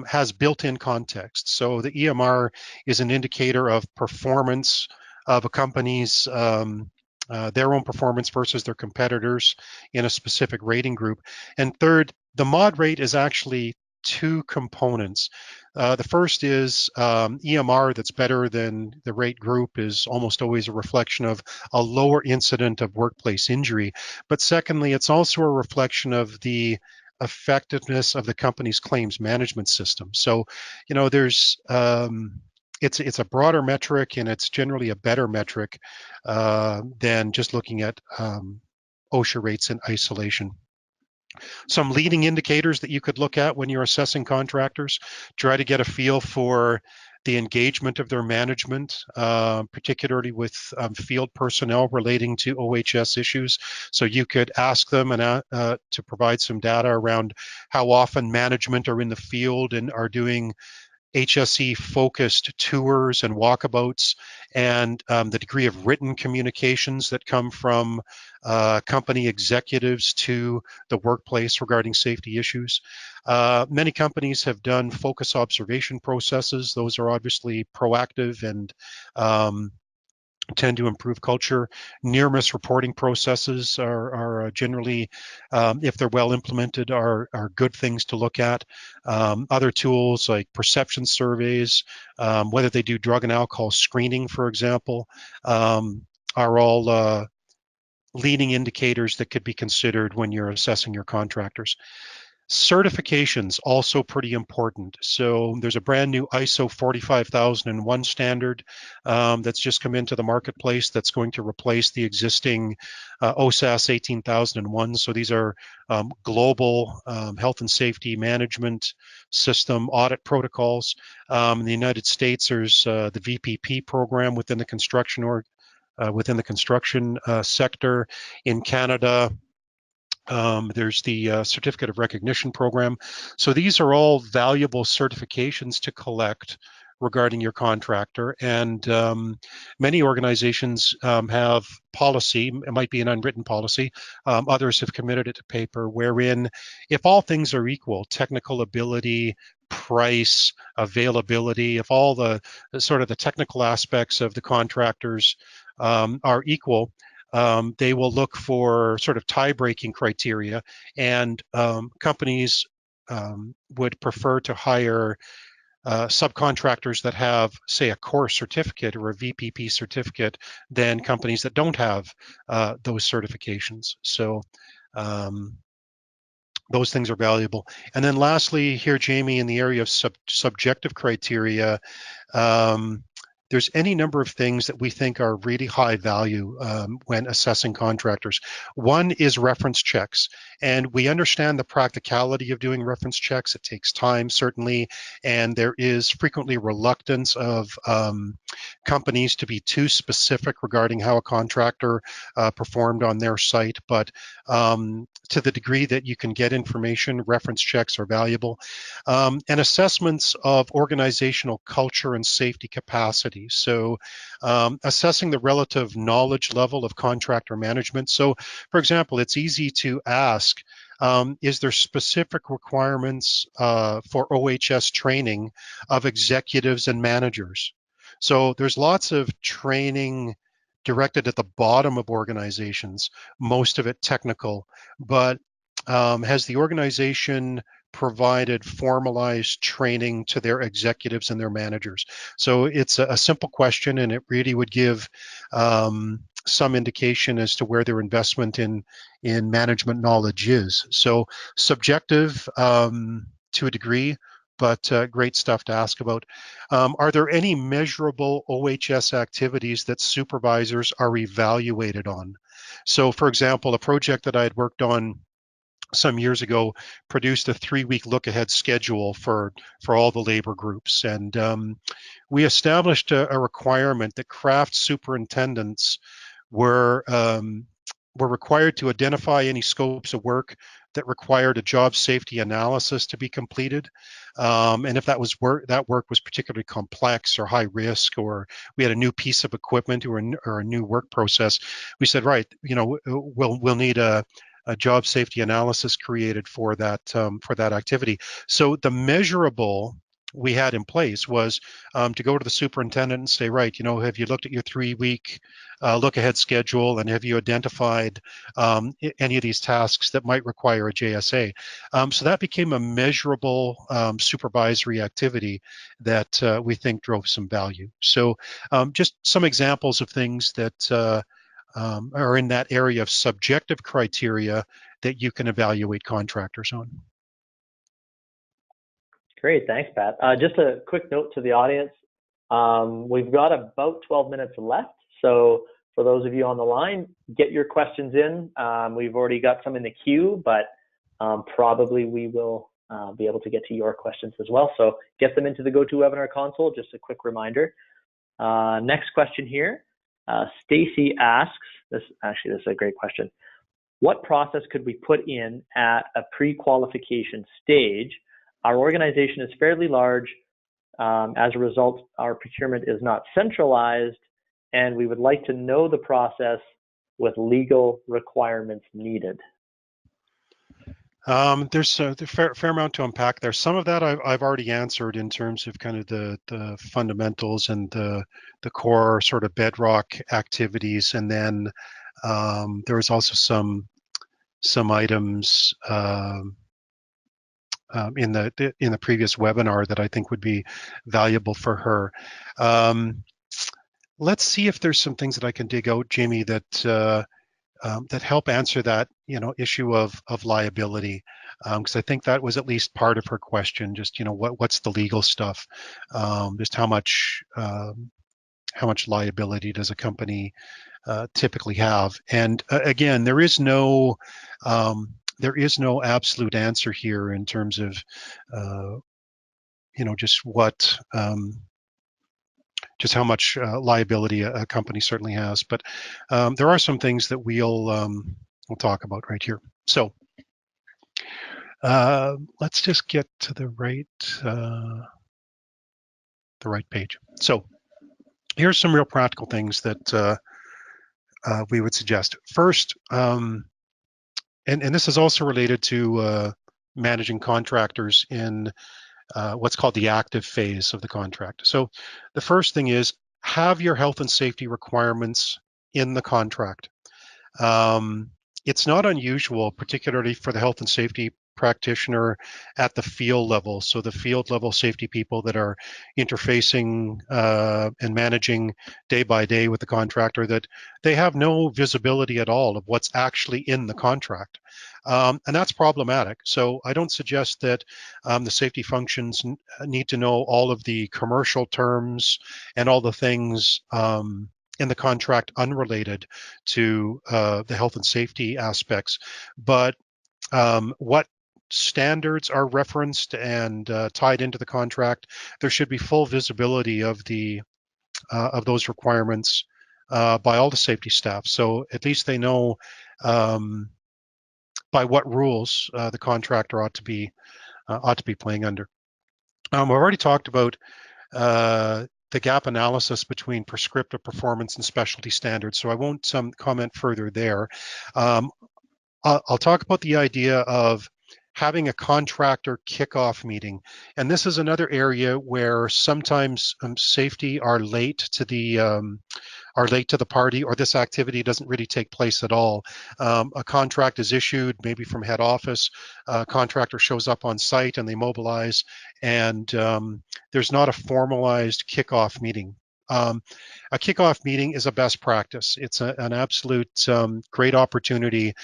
B: has built-in context. So the EMR is an indicator of performance of a company's their own performance versus their competitors in a specific rating group. And third, the mod rate is actually two components. The first is EMR that's better than the rate group is almost always a reflection of a lower incident of workplace injury. But secondly, it's also a reflection of the effectiveness of the company's claims management system. So, you know, there's it's a broader metric, and it's generally a better metric than just looking at OSHA rates in isolation. Some leading indicators that you could look at when you're assessing contractors, try to get a feel for the engagement of their management, particularly with field personnel relating to OHS issues. So you could ask them to provide some data around how often management are in the field and are doing HSE-focused tours and walkabouts, and the degree of written communications that come from company executives to the workplace regarding safety issues. Many companies have done focus observation processes. Those are obviously proactive and tend to improve culture. Near miss reporting processes are generally, if they're well implemented, are good things to look at. Other tools like perception surveys, whether they do drug and alcohol screening, for example, are all leading indicators that could be considered when you're assessing your contractors. Certifications also pretty important. So there's a brand new ISO 45001 standard that's just come into the marketplace that's going to replace the existing OSAS 18001. So these are global health and safety management system audit protocols. In the United States, there's the VPP program within the construction sector. In Canada, there's the Certificate of Recognition program. So these are all valuable certifications to collect regarding your contractor. And many organizations have policy, it might be an unwritten policy, others have committed it to paper, wherein if all things are equal, technical ability, price, availability, if all the sort of the technical aspects of the contractors are equal, they will look for sort of tie-breaking criteria, and companies would prefer to hire subcontractors that have, say, a core certificate or a VPP certificate than companies that don't have those certifications. So those things are valuable. And then lastly here, Jamie, in the area of subjective criteria, there's any number of things that we think are really high value when assessing contractors. One is reference checks, and we understand the practicality of doing reference checks. It takes time, certainly, and there is frequently reluctance of companies to be too specific regarding how a contractor performed on their site. But to the degree that you can get information, reference checks are valuable. And assessments of organizational culture and safety capacity. So assessing the relative knowledge level of contractor management. So for example, it's easy to ask, is there specific requirements for OHS training of executives and managers? So there's lots of training directed at the bottom of organizations, most of it technical, but has the organization provided formalized training to their executives and their managers? So it's a simple question, and it really would give some indication as to where their investment in management knowledge is. So subjective to a degree, but great stuff to ask about. Are there any measurable OHS activities that supervisors are evaluated on? So for example, a project that I had worked on some years ago produced a 3-week look-ahead schedule for all the labor groups, and we established a requirement that craft superintendents were required to identify any scopes of work that required a job safety analysis to be completed, and if that work was particularly complex or high risk, or we had a new piece of equipment or a new work process, we said, right, we'll need a job safety analysis created for that activity. So the measurable we had in place was to go to the superintendent and say, right, have you looked at your 3-week look-ahead schedule, and have you identified any of these tasks that might require a JSA? So that became a measurable supervisory activity that we think drove some value. So just some examples of things that are in that area of subjective criteria that you can evaluate contractors on.
A: Great, thanks, Pat. Just a quick note to the audience. We've got about 12 minutes left, so for those of you on the line, get your questions in. We've already got some in the queue, but probably we will be able to get to your questions as well. So get them into the GoToWebinar console, just a quick reminder. Next question here. Stacy asks, this is a great question. What process could we put in at a pre-qualification stage? Our organization is fairly large. As a result, our procurement is not centralized, and we would like to know the process with legal requirements needed.
B: There's a fair amount to unpack there. Some of that I've already answered in terms of kind of the fundamentals and the core sort of bedrock activities, and then there was also some items in the previous webinar that I think would be valuable for her. Let's see if there's some things that I can dig out, Jamie, that help answer that issue of liability, because I think that was at least part of her question. Just what's the legal stuff? Just how much liability does a company typically have? And again, there is no absolute answer here in terms of just how much liability a company certainly has. But there are some things that we'll talk about right here. So let's just get to the right page. So here's some real practical things that we would suggest. First, and this is also related to managing contractors in what's called the active phase of the contract. So the first thing is have your health and safety requirements in the contract. It's not unusual, particularly for the health and safety practitioner at the field level. So the field level safety people that are interfacing and managing day by day with the contractor, that they have no visibility at all of what's actually in the contract. And that's problematic. So I don't suggest that the safety functions need to know all of the commercial terms and all the things in the contract unrelated to the health and safety aspects. But what standards are referenced and tied into the contract, there should be full visibility of those requirements by all the safety staff. So at least they know by what rules the contractor ought to be playing under. We've already talked about the gap analysis between prescriptive performance and specialty standards, so I won't comment further there. I'll talk about the idea of having a contractor kickoff meeting, and this is another area where sometimes safety are late to the party, or this activity doesn't really take place at all. A contract is issued, maybe from head office, a contractor shows up on site and they mobilize, and there's not a formalized kickoff meeting. A kickoff meeting is a best practice. It's an absolute great opportunity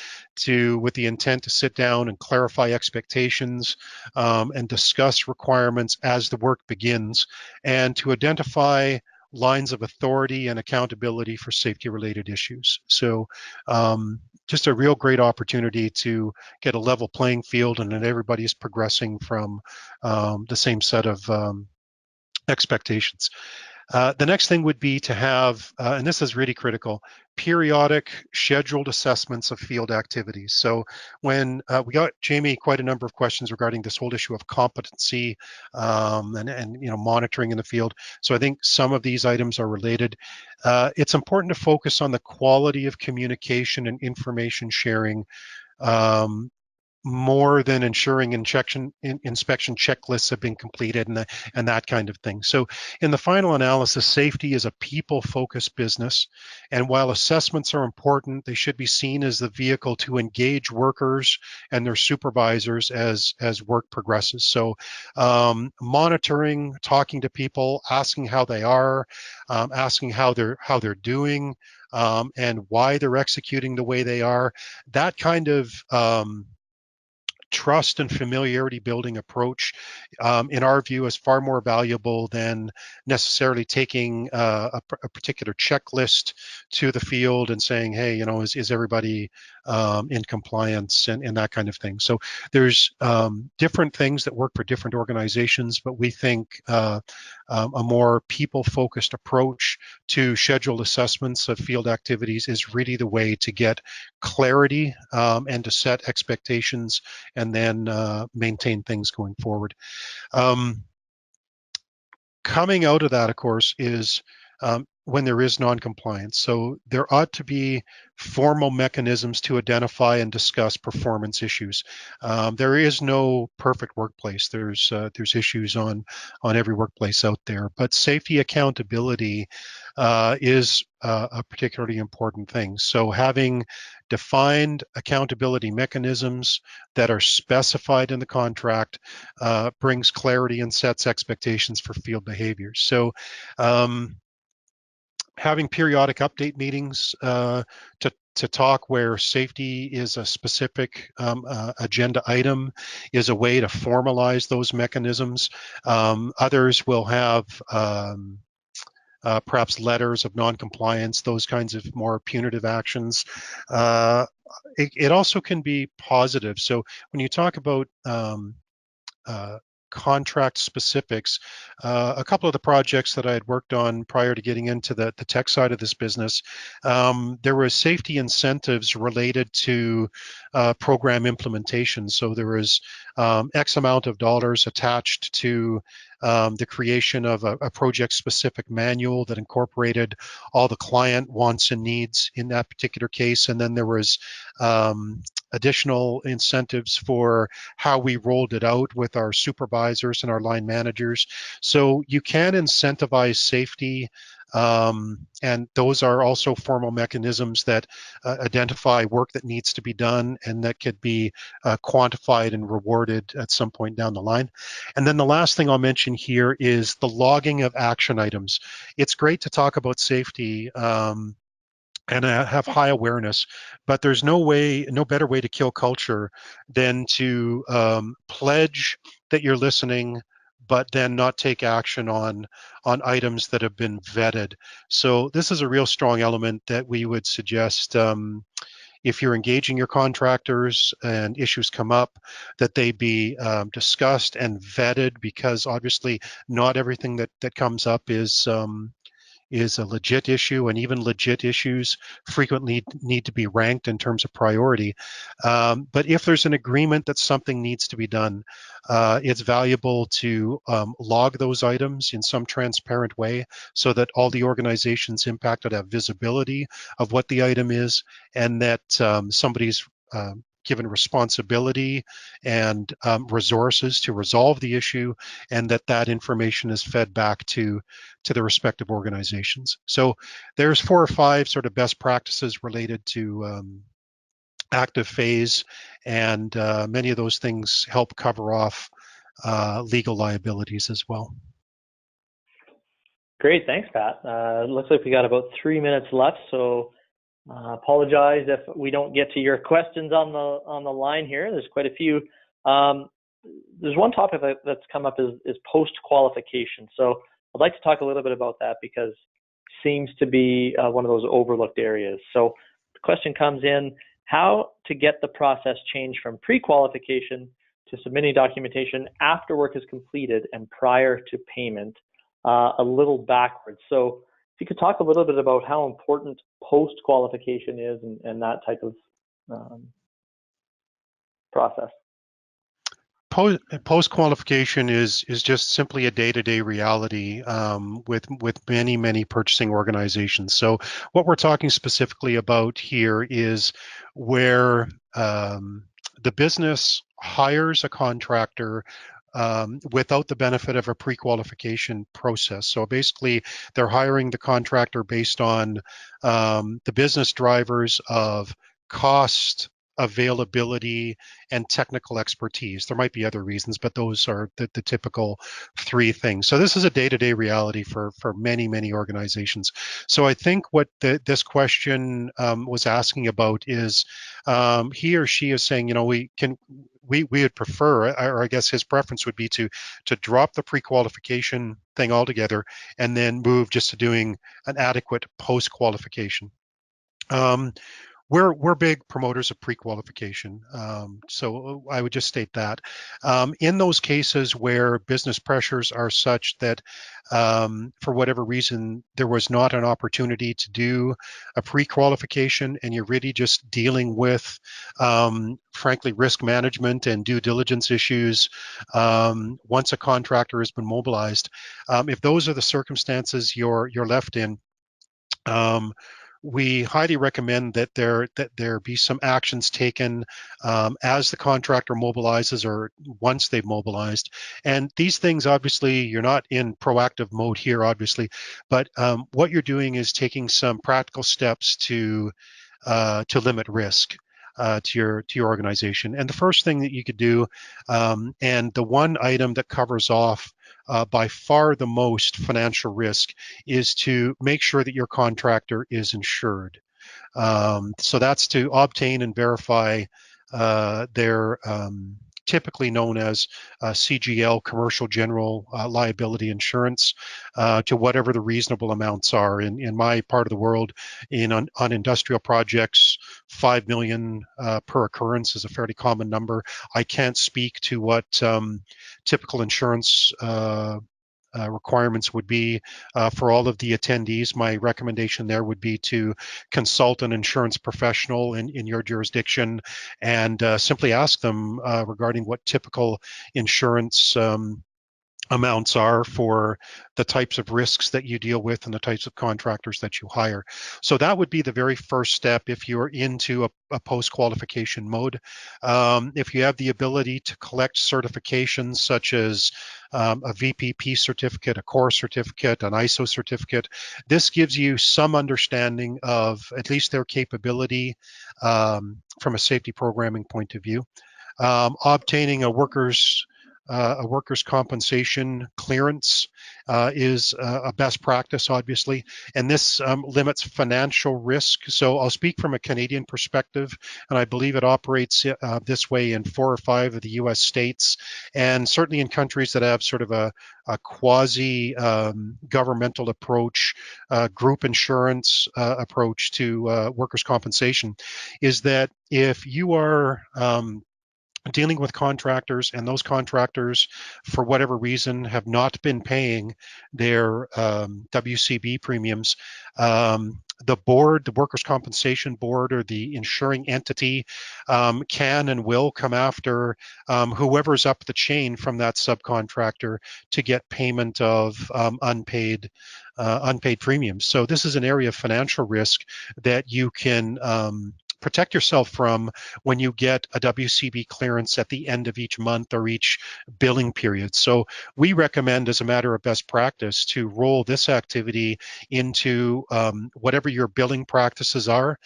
B: with the intent to sit down and clarify expectations and discuss requirements as the work begins, and to identify lines of authority and accountability for safety-related issues. So just a real great opportunity to get a level playing field, and that everybody's progressing from the same set of expectations. The next thing would be to have, and this is really critical, periodic scheduled assessments of field activities. So when we got, Jamie, quite a number of questions regarding this whole issue of competency and monitoring in the field. So I think some of these items are related. It's important to focus on the quality of communication and information sharing more than ensuring inspection checklists have been completed and that kind of thing. So in the final analysis, safety is a people-focused business, and while assessments are important, they should be seen as the vehicle to engage workers and their supervisors as work progresses. So monitoring, talking to people, asking how they are, asking how they're doing, and why they're executing the way they are, that kind of trust and familiarity building approach, in our view, is far more valuable than necessarily taking a particular checklist to the field and saying, hey, is everybody in compliance and that kind of thing. So there's different things that work for different organizations, but we think a more people-focused approach to scheduled assessments of field activities is really the way to get clarity and to set expectations and then maintain things going forward. Coming out of that, of course, is when there is non-compliance. So there ought to be formal mechanisms to identify and discuss performance issues. There is no perfect workplace. There's issues on every workplace out there, but safety accountability is a particularly important thing. So having defined accountability mechanisms that are specified in the contract brings clarity and sets expectations for field behaviors. So having periodic update meetings to talk where safety is a specific agenda item is a way to formalize those mechanisms. Others will have perhaps letters of non-compliance, those kinds of more punitive actions. It also can be positive. So when you talk about uh, contract specifics, a couple of the projects that I had worked on prior to getting into the tech side of this business, there were safety incentives related to program implementation. So there was X amount of dollars attached to the creation of a project-specific manual that incorporated all the client wants and needs in that particular case. And then there was additional incentives for how we rolled it out with our supervisors and our line managers. So you can incentivize safety, and those are also formal mechanisms that identify work that needs to be done and that could be quantified and rewarded at some point down the line. And then the last thing I'll mention here is the logging of action items. It's great to talk about safety and have high awareness, but there's no better way to kill culture than to pledge that you're listening, but then not take action on items that have been vetted. So this is a real strong element that we would suggest if you're engaging your contractors and issues come up, that they be discussed and vetted, because obviously not everything that comes up is a legit issue, and even legit issues frequently need to be ranked in terms of priority. But if there's an agreement that something needs to be done, it's valuable to log those items in some transparent way so that all the organizations impacted have visibility of what the item is, and that somebody's given responsibility and resources to resolve the issue, and that information is fed back to the respective organizations. So there's 4 or 5 sort of best practices related to active phase, and many of those things help cover off legal liabilities as well.
A: Great, thanks, Pat. Looks like we got about 3 minutes left, so apologize if we don't get to your questions on the line here. There's quite a few. There's one topic that's come up is post-qualification. So I'd like to talk a little bit about that because it seems to be one of those overlooked areas. So the question comes in, how to get the process changed from pre-qualification to submitting documentation after work is completed and prior to payment, a little backwards. So if you could talk a little bit about how important post-qualification is and that type of process.
B: Post-qualification is just simply a day-to-day reality with many purchasing organizations. So what we're talking specifically about here is where the business hires a contractor without the benefit of a pre-qualification process. So basically, they're hiring the contractor based on the business drivers of cost, availability, and technical expertise. There might be other reasons, but those are the typical 3 things. So this is a day-to-day reality for many organizations. So I think what this question was asking about is he or she is saying, we would prefer, or I guess his preference would be to drop the pre-qualification thing altogether and then move just to doing an adequate post-qualification. we're big promoters of pre-qualification. So I would just state that. In those cases where business pressures are such that for whatever reason there was not an opportunity to do a pre-qualification, and you're really just dealing with frankly risk management and due diligence issues once a contractor has been mobilized, if those are the circumstances you're left in, we highly recommend that there be some actions taken as the contractor mobilizes or once they've mobilized. And these things, obviously, you're not in proactive mode here, obviously, but what you're doing is taking some practical steps to limit risk. To your organization. And the first thing that you could do, and the one item that covers off by far the most financial risk, is to make sure that your contractor is insured. So that's to obtain and verify their typically known as CGL, commercial general liability insurance, to whatever the reasonable amounts are. In my part of the world, on industrial projects, 5 million per occurrence is a fairly common number. I can't speak to what typical insurance requirements would be for all of the attendees. My recommendation there would be to consult an insurance professional in your jurisdiction and simply ask them regarding what typical insurance amounts are for the types of risks that you deal with and the types of contractors that you hire. So that would be the very first step if you're into a post-qualification mode. If you have the ability to collect certifications such as a VPP certificate, a core certificate, an ISO certificate, this gives you some understanding of at least their capability from a safety programming point of view. Obtaining a worker's compensation clearance is a best practice, obviously, and this limits financial risk. So I'll speak from a Canadian perspective, and I believe it operates this way in 4 or 5 of the U.S. states, and certainly in countries that have sort of a quasi governmental approach, group insurance approach to workers' compensation, is that if you are dealing with contractors and those contractors, for whatever reason, have not been paying their WCB premiums, the board, the workers' compensation board, or the insuring entity can and will come after whoever's up the chain from that subcontractor to get payment of unpaid premiums. So this is an area of financial risk that you can protect yourself from when you get a WCB clearance at the end of each month or each billing period. So we recommend, as a matter of best practice, to roll this activity into whatever your billing practices are.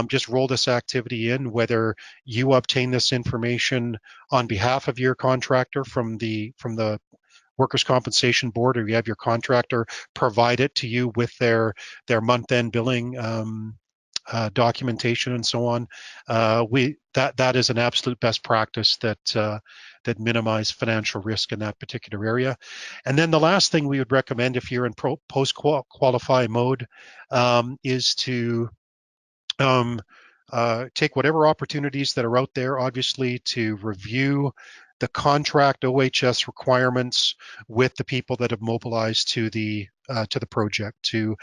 B: Just roll this activity in, whether you obtain this information on behalf of your contractor from the workers' compensation board, or you have your contractor provide it to you with their month-end billing documentation and so on. That is an absolute best practice that minimize financial risk in that particular area. And then the last thing we would recommend if you're in post-qualify mode is to take whatever opportunities that are out there, obviously, to review the contract OHS requirements with the people that have mobilized to the project, to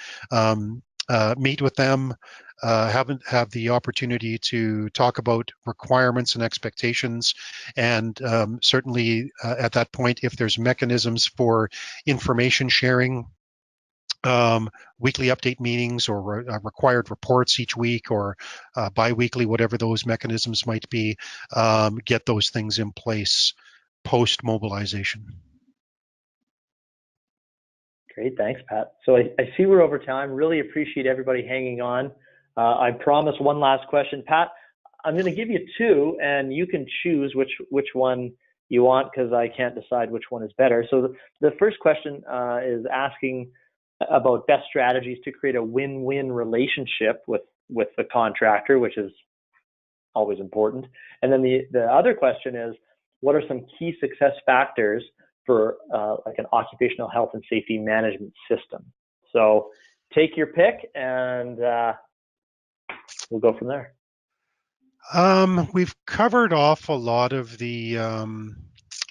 B: meet with them, have the opportunity to talk about requirements and expectations, and certainly at that point, if there's mechanisms for information sharing, weekly update meetings or required reports each week or bi-weekly, whatever those mechanisms might be, get those things in place post-mobilization.
A: Great, thanks, Pat. So I see we're over time. Really appreciate everybody hanging on. I promise one last question. Pat, I'm going to give you 2, and you can choose which one you want, because I can't decide which one is better. So the first question is asking about best strategies to create a win-win relationship with the contractor, which is always important. And then the other question is, what are some key success factors for like an occupational health and safety management system? So take your pick and we'll go from there.
B: We've covered off a lot of the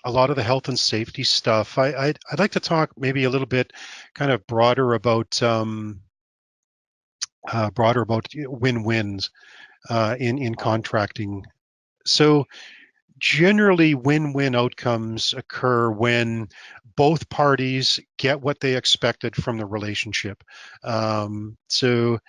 B: health and safety stuff. I'd like to talk maybe a little bit kind of broader about win-wins in contracting. So generally, win-win outcomes occur when both parties get what they expected from the relationship. So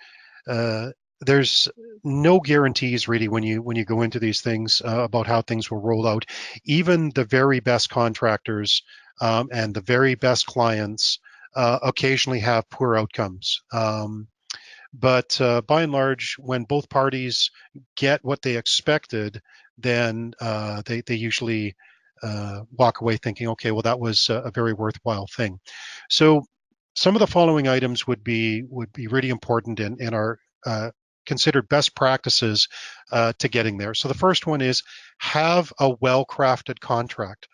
B: uh, there's no guarantees really when you go into these things about how things will roll out. Even the very best contractors and the very best clients occasionally have poor outcomes. But by and large, when both parties get what they expected, then they usually walk away thinking, okay, well, that was a very worthwhile thing. So some of the following items would be really important and are considered best practices to getting there. So the first one is have a well-crafted contract.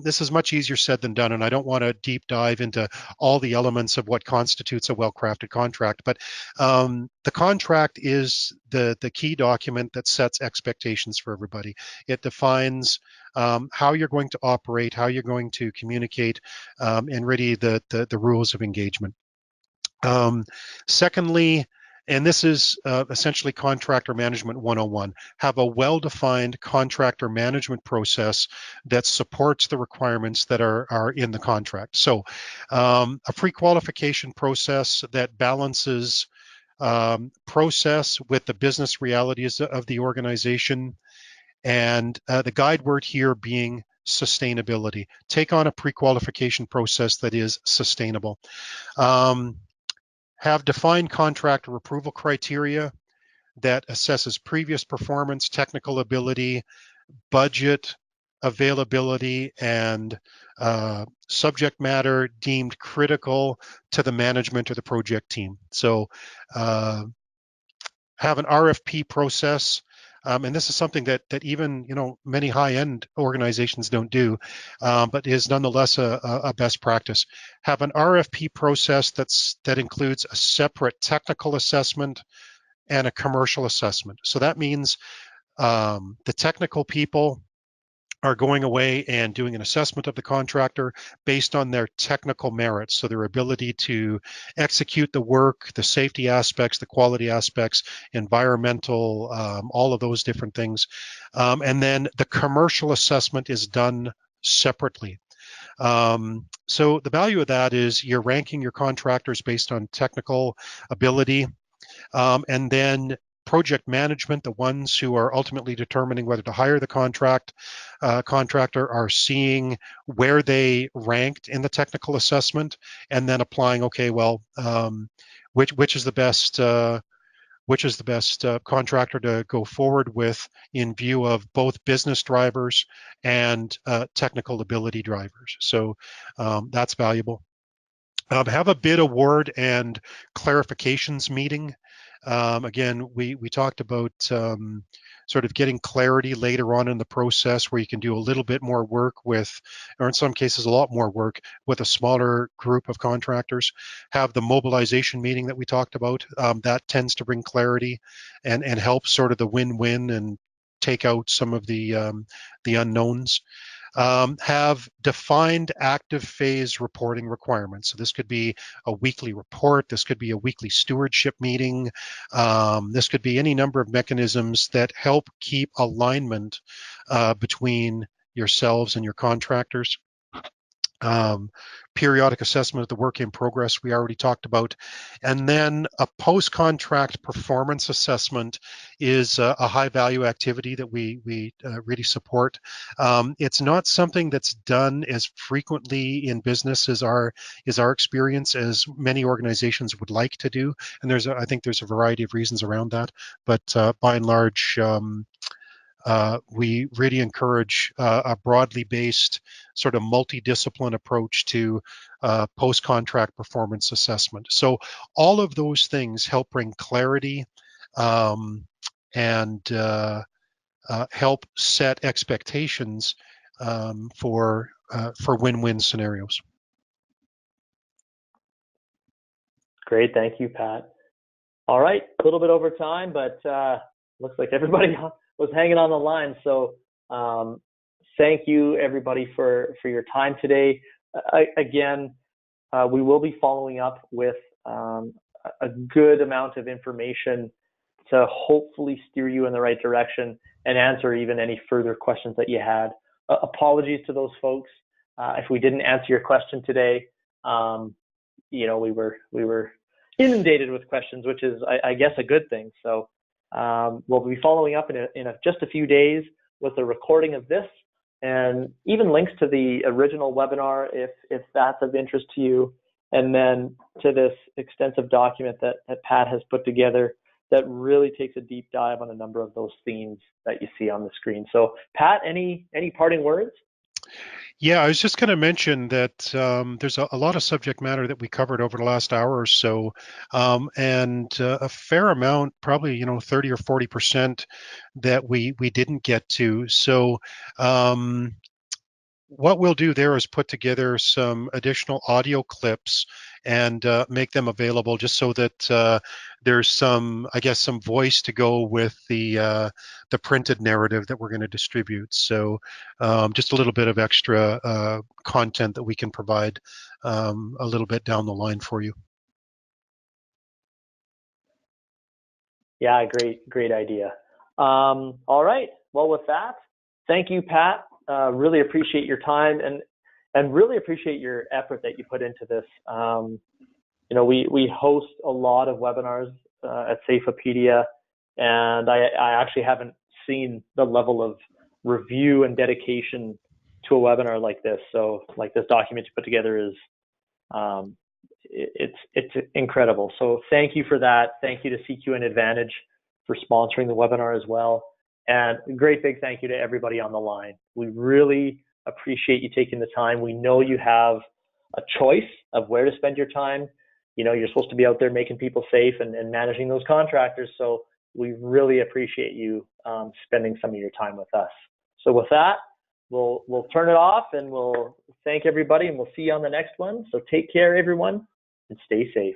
B: This is much easier said than done, and I don't want to deep dive into all the elements of what constitutes a well-crafted contract, but the contract is the key document that sets expectations for everybody. It defines how you're going to operate, how you're going to communicate, and really the rules of engagement. Secondly, and this is essentially contractor management 101, have a well-defined contractor management process that supports the requirements that are in the contract. So a pre-qualification process that balances process with the business realities of the organization, and the guide word here being sustainability. Take on a pre-qualification process that is sustainable. Have defined contractor approval criteria that assesses previous performance, technical ability, budget, availability, and subject matter deemed critical to the management or the project team. So have an RFP process. And this is something that even many high-end organizations don't do, but is nonetheless a best practice. Have an RFP process that includes a separate technical assessment and a commercial assessment. So that means the technical people are going away and doing an assessment of the contractor based on their technical merits. So their ability to execute the work, the safety aspects, the quality aspects, environmental, all of those different things. And then the commercial assessment is done separately. So the value of that is you're ranking your contractors based on technical ability, and then project management, the ones who are ultimately determining whether to hire the contractor, are seeing where they ranked in the technical assessment, and then applying, okay, well, which is the best contractor to go forward with in view of both business drivers and technical ability drivers. So that's valuable. Have a bid award and clarifications meeting. Again, we talked about sort of getting clarity later on in the process where you can do a little bit more work with, or in some cases, a lot more work with a smaller group of contractors. Have the mobilization meeting that we talked about. That tends to bring clarity and help sort of the win-win and take out some of the unknowns. Have defined active phase reporting requirements. So this could be a weekly report, this could be a weekly stewardship meeting, this could be any number of mechanisms that help keep alignment between yourselves and your contractors. Periodic assessment of the work in progress we already talked about. And then a post-contract performance assessment is a high value activity that we really support. It's not something that's done as frequently in business as our experience as many organizations would like to do. And I think there's a variety of reasons around that, but by and large, we really encourage a broadly based sort of multidiscipline approach to post-contract performance assessment. So all of those things help bring clarity and help set expectations for win-win scenarios.
A: Great, thank you, Pat. All right, a little bit over time, but looks like everybody was hanging on the line. So thank you, everybody, for your time today. Again, we will be following up with a good amount of information to hopefully steer you in the right direction and answer even any further questions that you had. Apologies to those folks if we didn't answer your question today. We were inundated with questions, which is, I guess, a good thing. So we'll be following up in just a few days with a recording of this, and even links to the original webinar if that's of interest to you, and then to this extensive document that Pat has put together that really takes a deep dive on a number of those themes that you see on the screen. So Pat, any parting words?
B: Yeah, I was just going to mention that there's a lot of subject matter that we covered over the last hour or so, and a fair amount, probably 30 or 40% that we didn't get to. So what we'll do there is put together some additional audio clips and make them available, just so that there's some, I guess, some voice to go with the printed narrative that we're going to distribute. So just a little bit of extra content that we can provide a little bit down the line for you.
A: Yeah, great idea. All right. Well, with that, thank you, Pat. Really appreciate your time and really appreciate your effort that you put into this. We host a lot of webinars at Safeopedia, and I actually haven't seen the level of review and dedication to a webinar like this. So, like, this document you put together is it's incredible. So thank you for that. Thank you to CQN Advantage for sponsoring the webinar as well. And a great big thank you to everybody on the line. We really appreciate you taking the time. We know you have a choice of where to spend your time. You're supposed to be out there making people safe and managing those contractors. So we really appreciate you spending some of your time with us. So with that, we'll turn it off, and we'll thank everybody, and we'll see you on the next one. So take care, everyone, and stay safe.